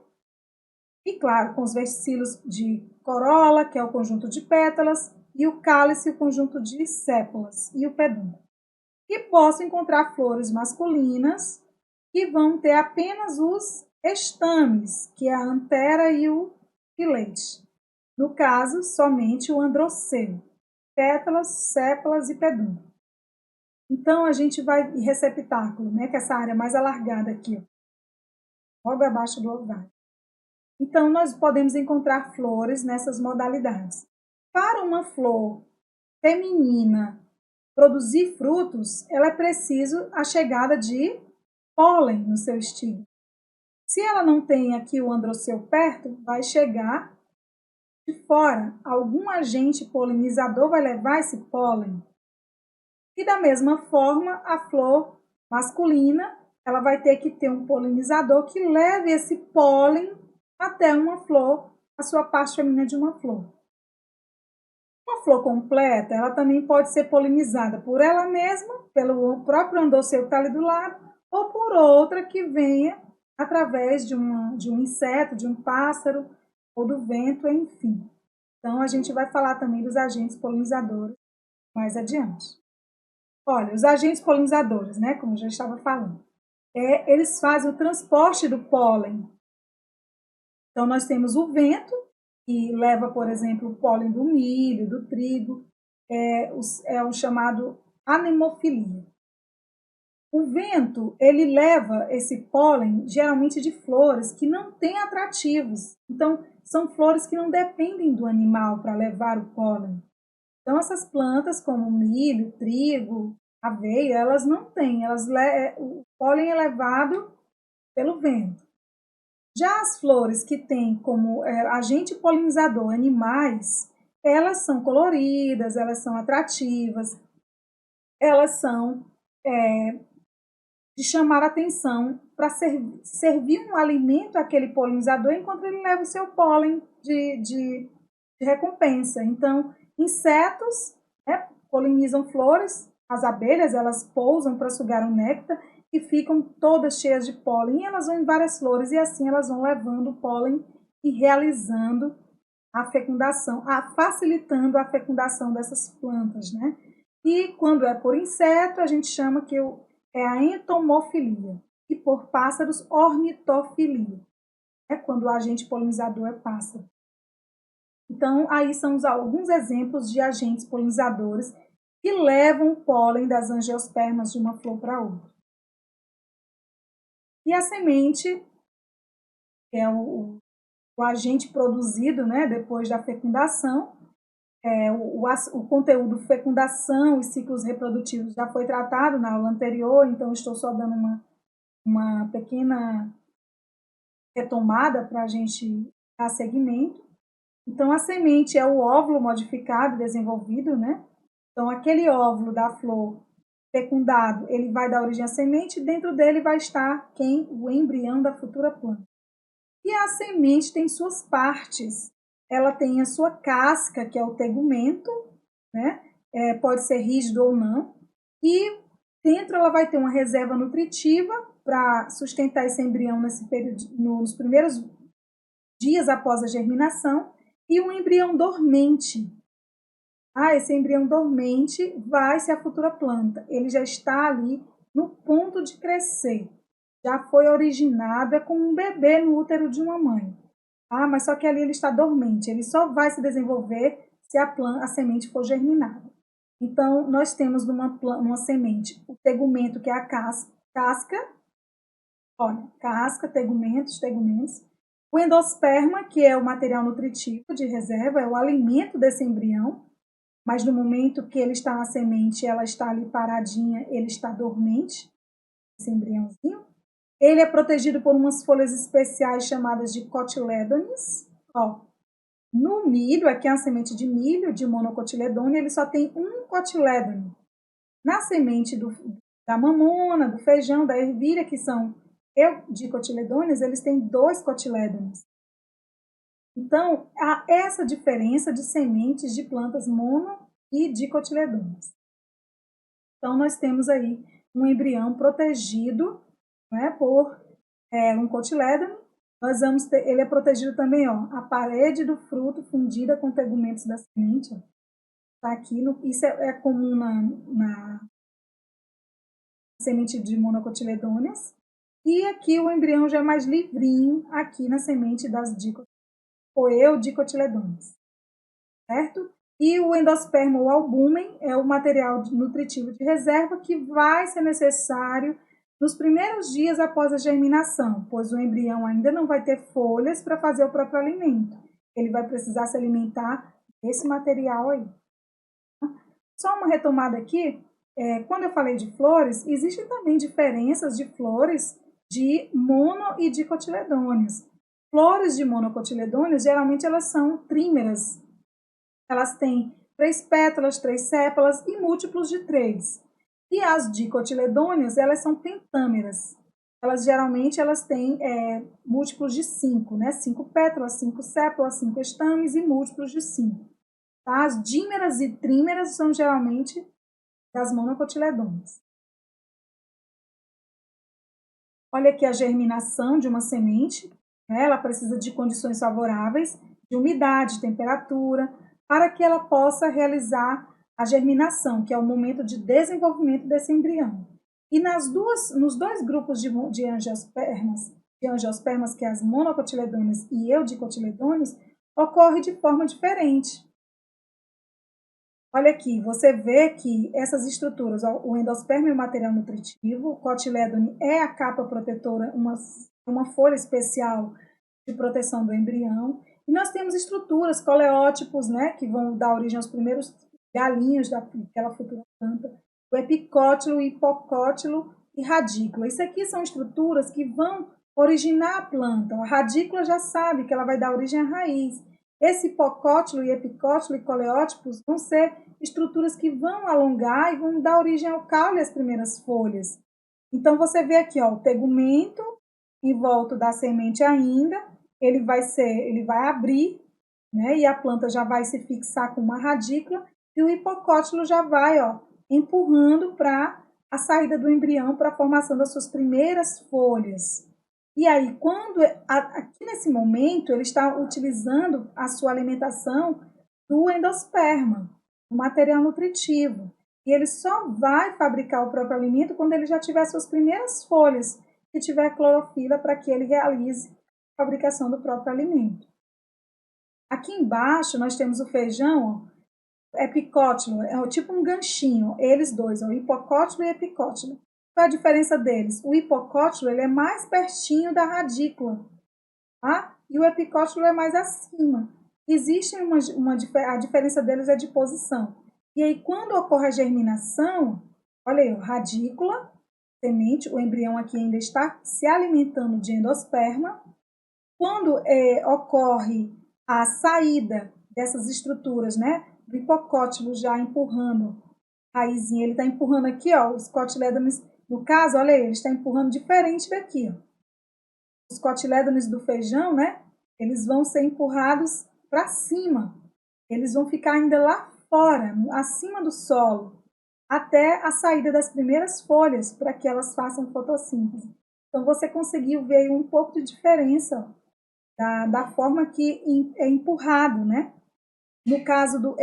e claro, com os verticilos de corola, que é o conjunto de pétalas, e o cálice, o conjunto de sépalas, e o pedúnculo. E posso encontrar flores masculinas que vão ter apenas os estames, que é a antera e o filete. No caso, somente o androceu, pétalas, sépalas e pedúnculo. Então, a gente vai em receptáculo, né, que é essa área mais alargada aqui, ó, logo abaixo do ovário. Então, nós podemos encontrar flores nessas modalidades. Para uma flor feminina produzir frutos, ela é preciso a chegada de pólen no seu estigma. Se ela não tem aqui o androceu perto, vai chegar de fora. Algum agente polinizador vai levar esse pólen. E da mesma forma, a flor masculina, ela vai ter que ter um polinizador que leve esse pólen até uma flor, a sua parte feminina de uma flor. Uma flor completa, ela também pode ser polinizada por ela mesma, pelo próprio androceu que está ali do lado, ou por outra que venha através de um inseto, de um pássaro, ou do vento, enfim. Então, a gente vai falar também dos agentes polinizadores mais adiante. Olha, os agentes polinizadores, né, como eu já estava falando, eles fazem o transporte do pólen. Então, nós temos o vento, que leva, por exemplo, o pólen do milho, do trigo, é o chamado anemofilia. O vento, ele leva esse pólen, geralmente de flores que não têm atrativos. Então, são flores que não dependem do animal para levar o pólen. Então, essas plantas, como milho, trigo, aveia, elas não têm, o pólen é levado pelo vento. Já as flores que têm como agente polinizador animais, elas são coloridas, elas são atrativas, elas são de chamar a atenção para servir um alimento àquele polinizador enquanto ele leva o seu pólen de recompensa. Então, insetos, né, polinizam flores, as abelhas elas pousam para sugar o néctar e ficam todas cheias de pólen, e elas vão em várias flores, e assim elas vão levando o pólen e realizando a fecundação, facilitando a fecundação dessas plantas, né? E quando é por inseto, a gente chama que é a entomofilia, e por pássaros, ornitofilia, é quando o agente polinizador é pássaro. Então, aí são alguns exemplos de agentes polinizadores que levam o pólen das angiospermas de uma flor para outra. E a semente, que é o agente produzido, né, depois da fecundação, o conteúdo fecundação e ciclos reprodutivos já foi tratado na aula anterior, então estou só dando uma pequena retomada para a gente dar seguimento. Então, a semente é o óvulo modificado, desenvolvido, né? Então, aquele óvulo da flor fecundado, ele vai dar origem à semente, e dentro dele vai estar quem? O embrião da futura planta. E a semente tem suas partes. Ela tem a sua casca, que é o tegumento, né? Pode ser rígido ou não. E dentro ela vai ter uma reserva nutritiva para sustentar esse embrião nesse período, nos primeiros dias após a germinação, e um embrião dormente. Esse embrião dormente vai ser a futura planta. Ele já está ali no ponto de crescer. Já foi originado, é como um bebê no útero de uma mãe. Mas só que ali ele está dormente. Ele só vai se desenvolver se a semente for germinada. Então, nós temos numa semente o tegumento, que é a casca. Olha, casca, tegumentos. O endosperma, que é o material nutritivo de reserva, é o alimento desse embrião. Mas no momento que ele está na semente, ela está ali paradinha, ele está dormente, esse embriãozinho. Ele é protegido por umas folhas especiais chamadas de cotilédones. No milho, aqui é uma semente de milho, de monocotiledônio, ele só tem um cotilédone. Na semente da mamona, do feijão, da ervilha, que são dicotiledôneos, eles têm 2 cotilédones. Então, há essa diferença de sementes de plantas mono e dicotiledôneas. Então, nós temos aí um embrião protegido, né, por um cotilédone. Ele é protegido também, a parede do fruto fundida com tegumentos da semente. Tá aqui, isso é comum na semente de monocotiledôneas. E aqui o embrião já é mais livrinho, aqui na semente das dicotiledôneas, certo? E o endosperma ou albúmen é o material nutritivo de reserva que vai ser necessário nos primeiros dias após a germinação, pois o embrião ainda não vai ter folhas para fazer o próprio alimento. Ele vai precisar se alimentar desse material aí. Só uma retomada aqui, quando eu falei de flores, existem também diferenças de flores de mono e dicotiledôneas. Flores de monocotiledôneas, geralmente elas são trímeras. Elas têm 3 pétalas, 3 sépalas e múltiplos de 3. E as dicotiledôneas, elas são pentâmeras. Geralmente têm múltiplos de 5, né? 5 pétalas, 5 sépalas, 5 estames e múltiplos de 5. Tá? As dímeras e trímeras são geralmente das monocotiledôneas. Olha aqui a germinação de uma semente, né? Ela precisa de condições favoráveis, de umidade, temperatura, para que ela possa realizar a germinação, que é o momento de desenvolvimento desse embrião. E nos dois grupos de angiospermas, que é as monocotiledôneas e eudicotiledôneas, ocorre de forma diferente. Olha aqui, você vê que essas estruturas, o endosperma é o material nutritivo, o cotilédone é a capa protetora, uma folha especial de proteção do embrião. E nós temos estruturas, coleótipos, né, que vão dar origem aos primeiros galinhos daquela futura planta, o epicótilo, hipocótilo e radícula. Isso aqui são estruturas que vão originar a planta. A radícula já sabe que ela vai dar origem à raiz. Esse hipocótilo e epicótilo e coleótipos vão ser estruturas que vão alongar e vão dar origem ao caule e às primeiras folhas. Então, você vê aqui, o tegumento em volta da semente ainda, ele vai abrir, né? E a planta já vai se fixar com uma radícula e o hipocótilo já vai, empurrando para a saída do embrião para a formação das suas primeiras folhas. E aí, aqui nesse momento, ele está utilizando a sua alimentação do endosperma, o material nutritivo. E ele só vai fabricar o próprio alimento quando ele já tiver suas primeiras folhas, que tiver clorofila para que ele realize a fabricação do próprio alimento. Aqui embaixo nós temos o feijão, epicótilo, é tipo um ganchinho, eles dois, o hipocótilo e o epicótilo. Qual é a diferença deles? O hipocótilo ele é mais pertinho da radícula, tá? E o epicótilo é mais acima. Existe a diferença deles é de posição. E aí, quando ocorre a germinação, olha aí, radícula, semente, o embrião aqui ainda está se alimentando de endosperma. Quando ocorre a saída dessas estruturas, né? Do hipocótilo já empurrando a raizinha, ele está empurrando aqui, ó, os cotilédones, no caso, olha aí, ele está empurrando diferente daqui, ó. Os cotilédones do feijão, né? Eles vão ser empurrados para cima, eles vão ficar ainda lá fora, acima do solo, até a saída das primeiras folhas, para que elas façam fotossíntese. Então, você conseguiu ver um pouco de diferença da forma que é empurrado, né? No caso do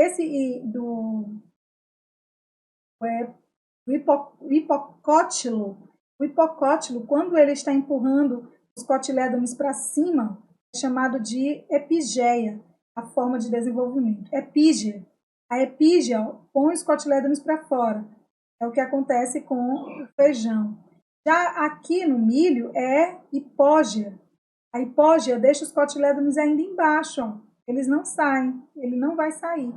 hipocótilo, o hipocótilo, quando ele está empurrando os cotilédones para cima, é chamado de epigéia, a forma de desenvolvimento. Epígea. A epígea põe os cotilédones para fora. É o que acontece com o feijão. Já aqui no milho é hipógea. A hipógea deixa os cotilédones ainda embaixo, ó. Eles não saem, ele não vai sair.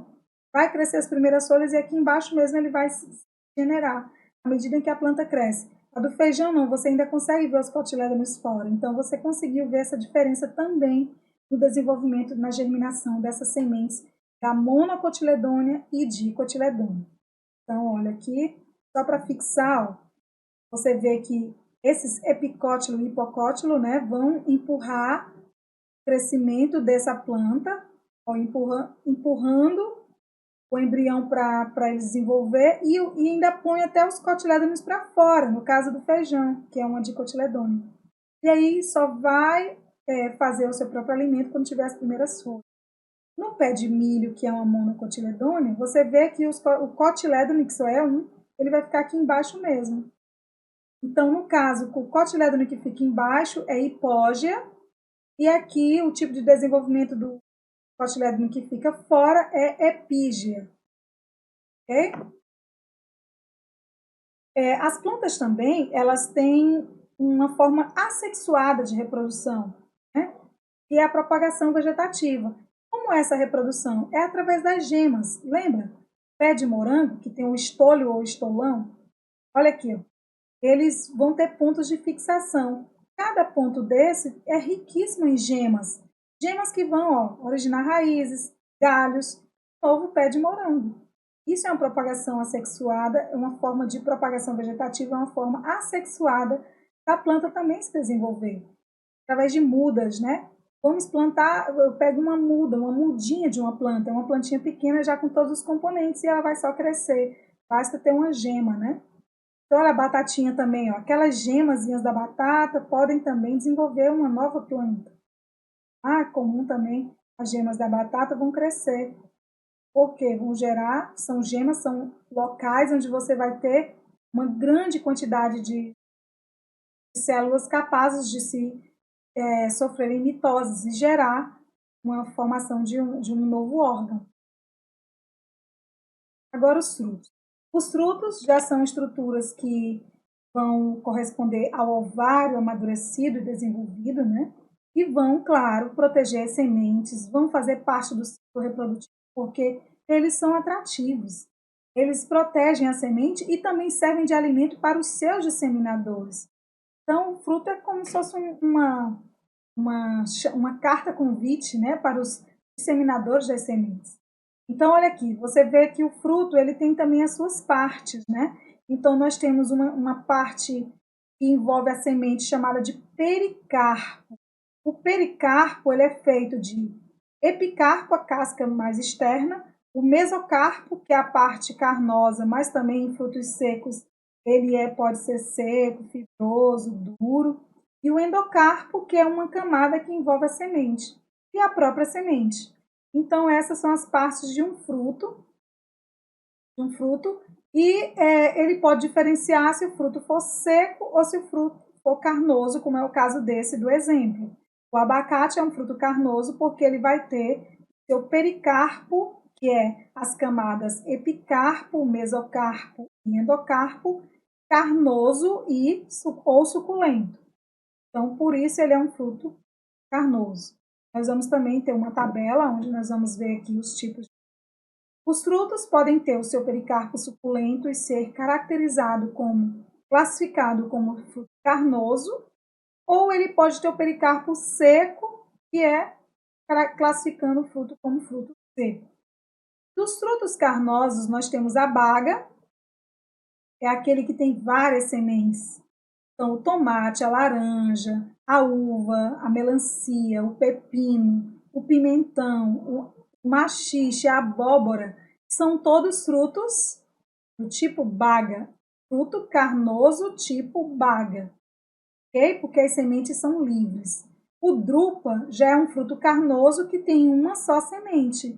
Vai crescer as primeiras folhas e aqui embaixo mesmo ele vai se generar, à medida em que a planta cresce. A do feijão não, você ainda consegue ver os cotilédones fora. Então você conseguiu ver essa diferença também no desenvolvimento, na germinação dessas sementes da monocotiledônia e dicotiledônia. Então, olha aqui, só para fixar, ó, você vê que esses epicótilo e hipocótilo, né, vão empurrar o crescimento dessa planta, ó, empurrando o embrião para ele desenvolver e ainda põe até os cotilédones para fora, no caso do feijão, que é uma dicotiledônia. E aí só vai fazer o seu próprio alimento quando tiver as primeiras folhas. No pé de milho, que é uma monocotiledônia, você vê que o cotilédone, que só é um, ele vai ficar aqui embaixo mesmo. Então, no caso, o cotilédone que fica embaixo é hipógea, e aqui o tipo de desenvolvimento do cotilédone que fica fora é epígea. Ok? As plantas também, elas têm uma forma assexuada de reprodução, né? E é a propagação vegetativa. Como é essa reprodução? É através das gemas. Lembra? Pé de morango, que tem o estolho ou estolão? Olha aqui, ó. Eles vão ter pontos de fixação. Cada ponto desse é riquíssimo em gemas. Gemas que vão, ó, originar raízes, galhos, novo pé de morango. Isso é uma propagação assexuada, é uma forma de propagação vegetativa, é uma forma assexuada da planta também se desenvolver. Através de mudas, né? Vamos plantar, eu pego uma muda, uma mudinha de uma planta, uma plantinha pequena já com todos os componentes e ela vai só crescer. Basta ter uma gema, né? Então, olha a batatinha também, ó. Aquelas gemazinhas da batata podem também desenvolver uma nova planta. Ah, comum também, as gemas da batata vão crescer. Porque vão gerar, são gemas, são locais onde você vai ter uma grande quantidade de células capazes de se sofrerem mitose e gerar uma formação de um novo órgão. Agora os frutos. Os frutos já são estruturas que vão corresponder ao ovário amadurecido e desenvolvido, né? E vão, claro, proteger as sementes, vão fazer parte do ciclo reprodutivo, porque eles são atrativos. Eles protegem a semente e também servem de alimento para os seus disseminadores. Então, o fruto é como se fosse uma carta convite, né, para os disseminadores das sementes. Então, olha aqui, você vê que o fruto ele tem também as suas partes, né? Então, nós temos uma parte que envolve a semente chamada de pericarpo. O pericarpo ele é feito de epicarpo, a casca mais externa, o mesocarpo, que é a parte carnosa, mas também em frutos secos ele pode ser seco, fibroso, duro, e o endocarpo, que é uma camada que envolve a semente, e a própria semente. Então, essas são as partes de um fruto, e ele pode diferenciar se o fruto for seco ou se o fruto for carnoso, como é o caso desse do exemplo. O abacate é um fruto carnoso porque ele vai ter seu pericarpo, que é as camadas epicarpo, mesocarpo e endocarpo, carnoso ou suculento. Então, por isso ele é um fruto carnoso. Nós vamos também ter uma tabela onde nós vamos ver aqui os tipos. Os frutos podem ter o seu pericarpo suculento e ser classificado como fruto carnoso, ou ele pode ter o pericarpo seco, que é classificando o fruto como fruto seco. Dos frutos carnosos, nós temos a baga, é aquele que tem várias sementes. Então, o tomate, a laranja, a uva, a melancia, o pepino, o pimentão, o maxixe, a abóbora, são todos frutos do tipo baga, fruto carnoso tipo baga, ok? Porque as sementes são livres. O drupa já é um fruto carnoso que tem uma só semente.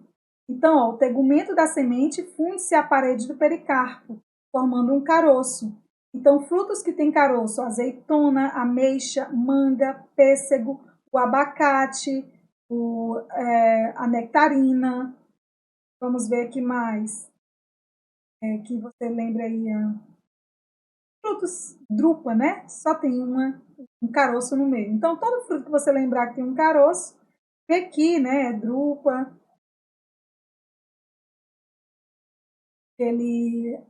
Então, ó, o tegumento da semente funde-se à parede do pericarpo, formando um caroço. Então, frutos que têm caroço, azeitona, ameixa, manga, pêssego, o abacate, a nectarina. Vamos ver aqui mais. Que você lembra aí. Frutos drupa, né? Só tem um caroço no meio. Então, todo fruto que você lembrar que tem um caroço, pequi, né? É drupa. Ele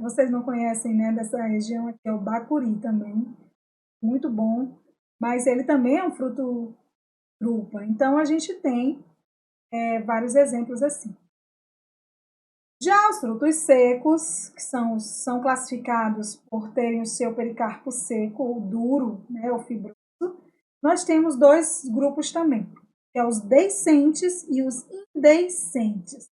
vocês não conhecem, né, dessa região aqui, é o bacuri também, muito bom, mas ele também é um fruto drupa. Então, a gente tem vários exemplos assim. Já os frutos secos, que são classificados por terem o seu pericarpo seco, ou duro, né, ou fibroso, nós temos dois grupos também, que é os deiscentes e os indeiscentes.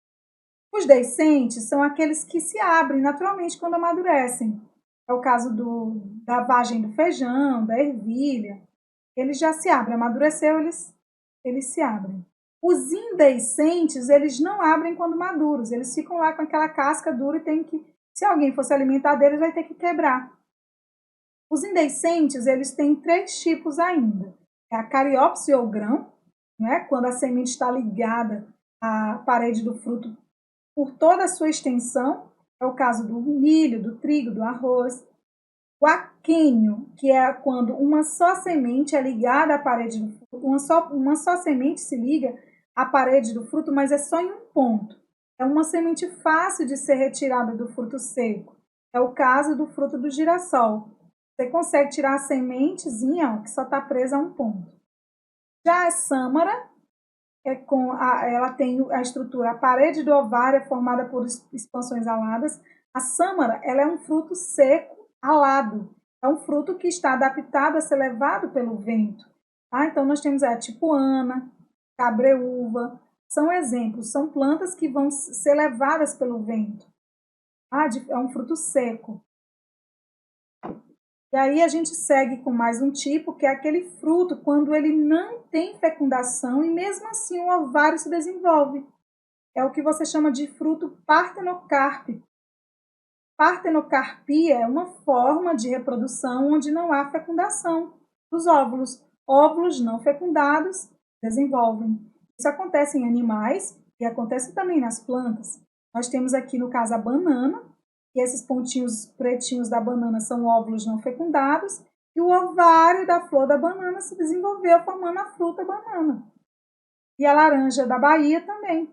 Os deiscentes são aqueles que se abrem naturalmente quando amadurecem. É o caso da vagem do feijão, da ervilha. Eles já se abrem, amadureceu, eles se abrem. Os indeiscentes, eles não abrem quando maduros, eles ficam lá com aquela casca dura e tem que, se alguém for se alimentar deles, vai ter que quebrar. Os indeiscentes, eles têm três tipos ainda. É a cariópse ou grão, né? Quando a semente está ligada à parede do fruto por toda a sua extensão, é o caso do milho, do trigo, do arroz. O aquênio, que é quando uma só semente é ligada à parede do fruto, uma só semente se liga à parede do fruto, mas é só em um ponto. É uma semente fácil de ser retirada do fruto seco. É o caso do fruto do girassol. Você consegue tirar a sementezinha, ó, que só está presa a um ponto. Já a sâmara, ela tem a estrutura, a parede do ovário é formada por expansões aladas. A sâmara, ela é um fruto seco alado, é um fruto que está adaptado a ser levado pelo vento. Tá? Então, nós temos a tipuana, cabreúva, são exemplos, são plantas que vão ser levadas pelo vento. É um fruto seco. E aí a gente segue com mais um tipo, que é aquele fruto quando ele não tem fecundação e mesmo assim o ovário se desenvolve. É o que você chama de fruto partenocárpico. Partenocarpia é uma forma de reprodução onde não há fecundação dos óvulos. Óvulos não fecundados desenvolvem. Isso acontece em animais e acontece também nas plantas. Nós temos aqui, no caso, a banana, e esses pontinhos pretinhos da banana são óvulos não fecundados, e o ovário da flor da banana se desenvolveu formando a fruta banana. E a laranja da Bahia também.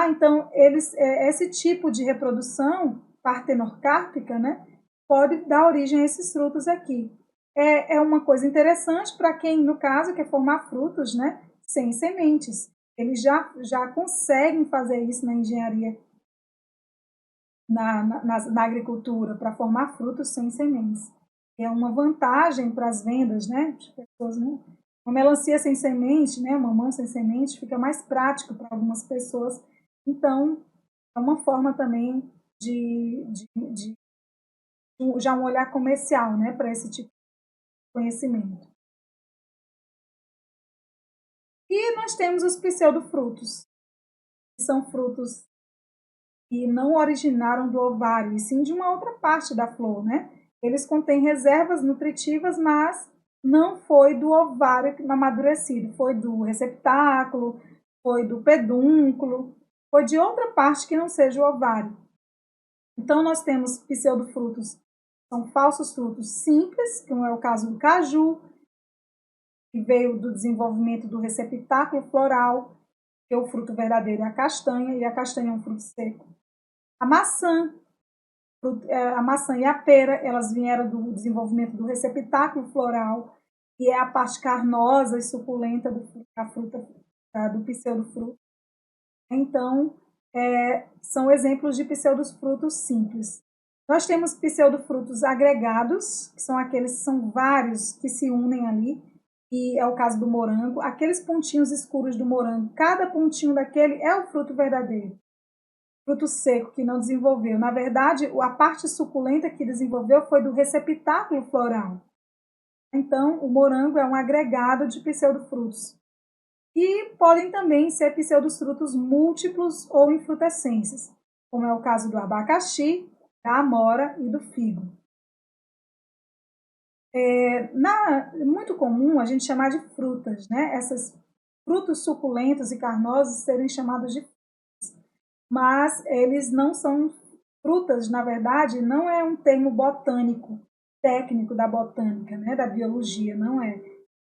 Então, esse tipo de reprodução partenocárpica, né, pode dar origem a esses frutos aqui. É uma coisa interessante para quem, no caso, quer formar frutos, né, sem sementes. Eles já conseguem fazer isso na engenharia, na agricultura, para formar frutos sem sementes. É uma vantagem para as vendas, né, de pessoas, né? Uma melancia sem semente, né, uma mamão sem semente, fica mais prático para algumas pessoas. Então, é uma forma também de já um olhar comercial, né, para esse tipo de conhecimento. E nós temos os pseudofrutos, que são frutos que não originaram do ovário, e sim de uma outra parte da flor, né? Eles contêm reservas nutritivas, mas não foi do ovário amadurecido, foi do receptáculo, foi do pedúnculo, foi de outra parte que não seja o ovário. Então, nós temos pseudofrutos, são falsos frutos simples, como é o caso do caju, que veio do desenvolvimento do receptáculo floral, que é o fruto verdadeiro é a castanha, e a castanha é um fruto seco. A maçã e a pera, elas vieram do desenvolvimento do receptáculo floral, e é a parte carnosa e suculenta da fruta, do pseudofruto. Então, são exemplos de pseudofrutos simples. Nós temos pseudofrutos agregados, que são aqueles que são vários que se unem ali, e é o caso do morango. Aqueles pontinhos escuros do morango, cada pontinho daquele é o fruto verdadeiro. Fruto seco que não desenvolveu. Na verdade, a parte suculenta que desenvolveu foi do receptáculo floral. Então, o morango é um agregado de pseudofrutos. E podem também ser pseudofrutos múltiplos ou infrutescentes, como é o caso do abacaxi, da amora e do figo. Muito comum a gente chamar de frutas, né? Esses frutos suculentos e carnosos serem chamados de frutas, mas eles não são frutas, na verdade, não é um termo botânico, técnico da botânica, né? Da biologia, não é.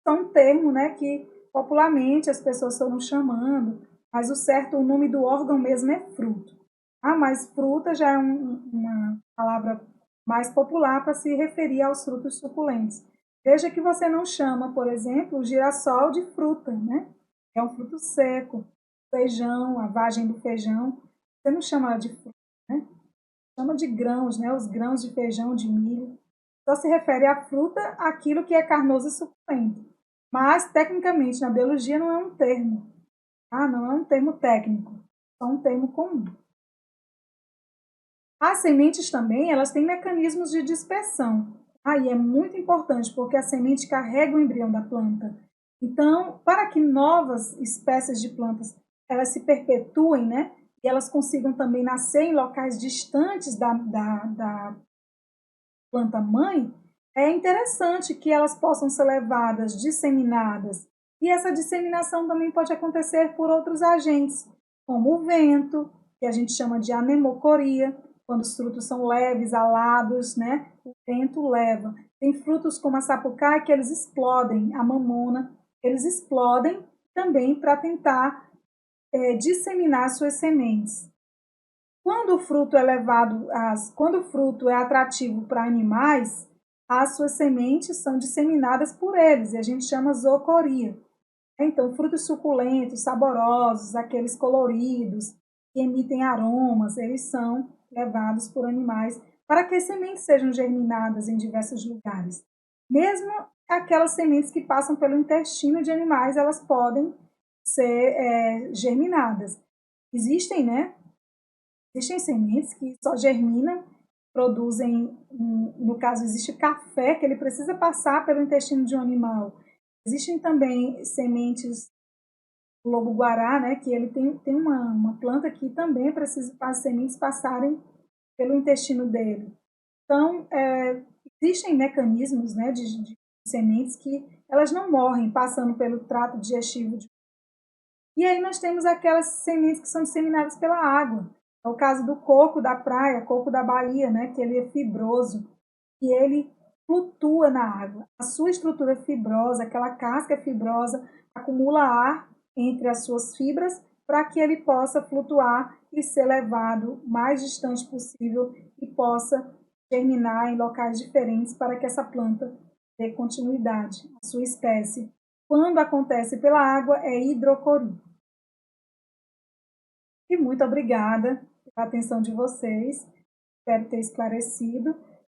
É um termo, né, que popularmente as pessoas estão chamando, mas o nome do órgão mesmo é fruto. Ah, mas fruta já é uma palavra mais popular para se referir aos frutos suculentos. Veja que você não chama, por exemplo, o girassol de fruta, né? É um fruto seco. Feijão, a vagem do feijão, você não chama ela de fruta, né? Chama de grãos, né? Os grãos de feijão, de milho. Só se refere à fruta aquilo que é carnoso e suculento. Mas, tecnicamente, na biologia não é um termo. Ah, não é um termo técnico, é um termo comum. As sementes também, elas têm mecanismos de dispersão. Aí é muito importante, porque a semente carrega o embrião da planta. Então, para que novas espécies de plantas elas se perpetuem, né, e elas consigam também nascer em locais distantes da planta mãe, é interessante que elas possam ser levadas, disseminadas. E essa disseminação também pode acontecer por outros agentes, como o vento, que a gente chama de anemocoria, quando os frutos são leves, alados, né? O vento leva. Tem frutos como a sapucaí que eles explodem, a mamona, eles explodem também para tentar disseminar suas sementes. Quando o fruto é levado, quando o fruto é atrativo para animais, as suas sementes são disseminadas por eles, e a gente chama zoocoria. Então, frutos suculentos, saborosos, aqueles coloridos, que emitem aromas, eles são levados por animais para que as sementes sejam germinadas em diversos lugares. Mesmo aquelas sementes que passam pelo intestino de animais, elas podem ser germinadas. Existem, né? Existem sementes que só germinam, produzem, no caso, existe café, que ele precisa passar pelo intestino de um animal. Existem também sementes do lobo-guará, né, que ele tem uma planta que também precisa as sementes passarem pelo intestino dele. Então, existem mecanismos, né, de sementes que elas não morrem passando pelo trato digestivo. E aí nós temos aquelas sementes que são disseminadas pela água. É o caso do coco da praia, coco da Bahia, né, que ele é fibroso e ele flutua na água. A sua estrutura fibrosa, aquela casca fibrosa, acumula ar entre as suas fibras para que ele possa flutuar e ser levado o mais distante possível e possa germinar em locais diferentes para que essa planta dê continuidade à sua espécie. Quando acontece pela água, é hidrocoria. E muito obrigada pela atenção de vocês. Espero ter esclarecido.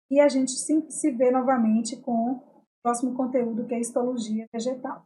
E a gente se vê novamente com o próximo conteúdo, que é histologia vegetal.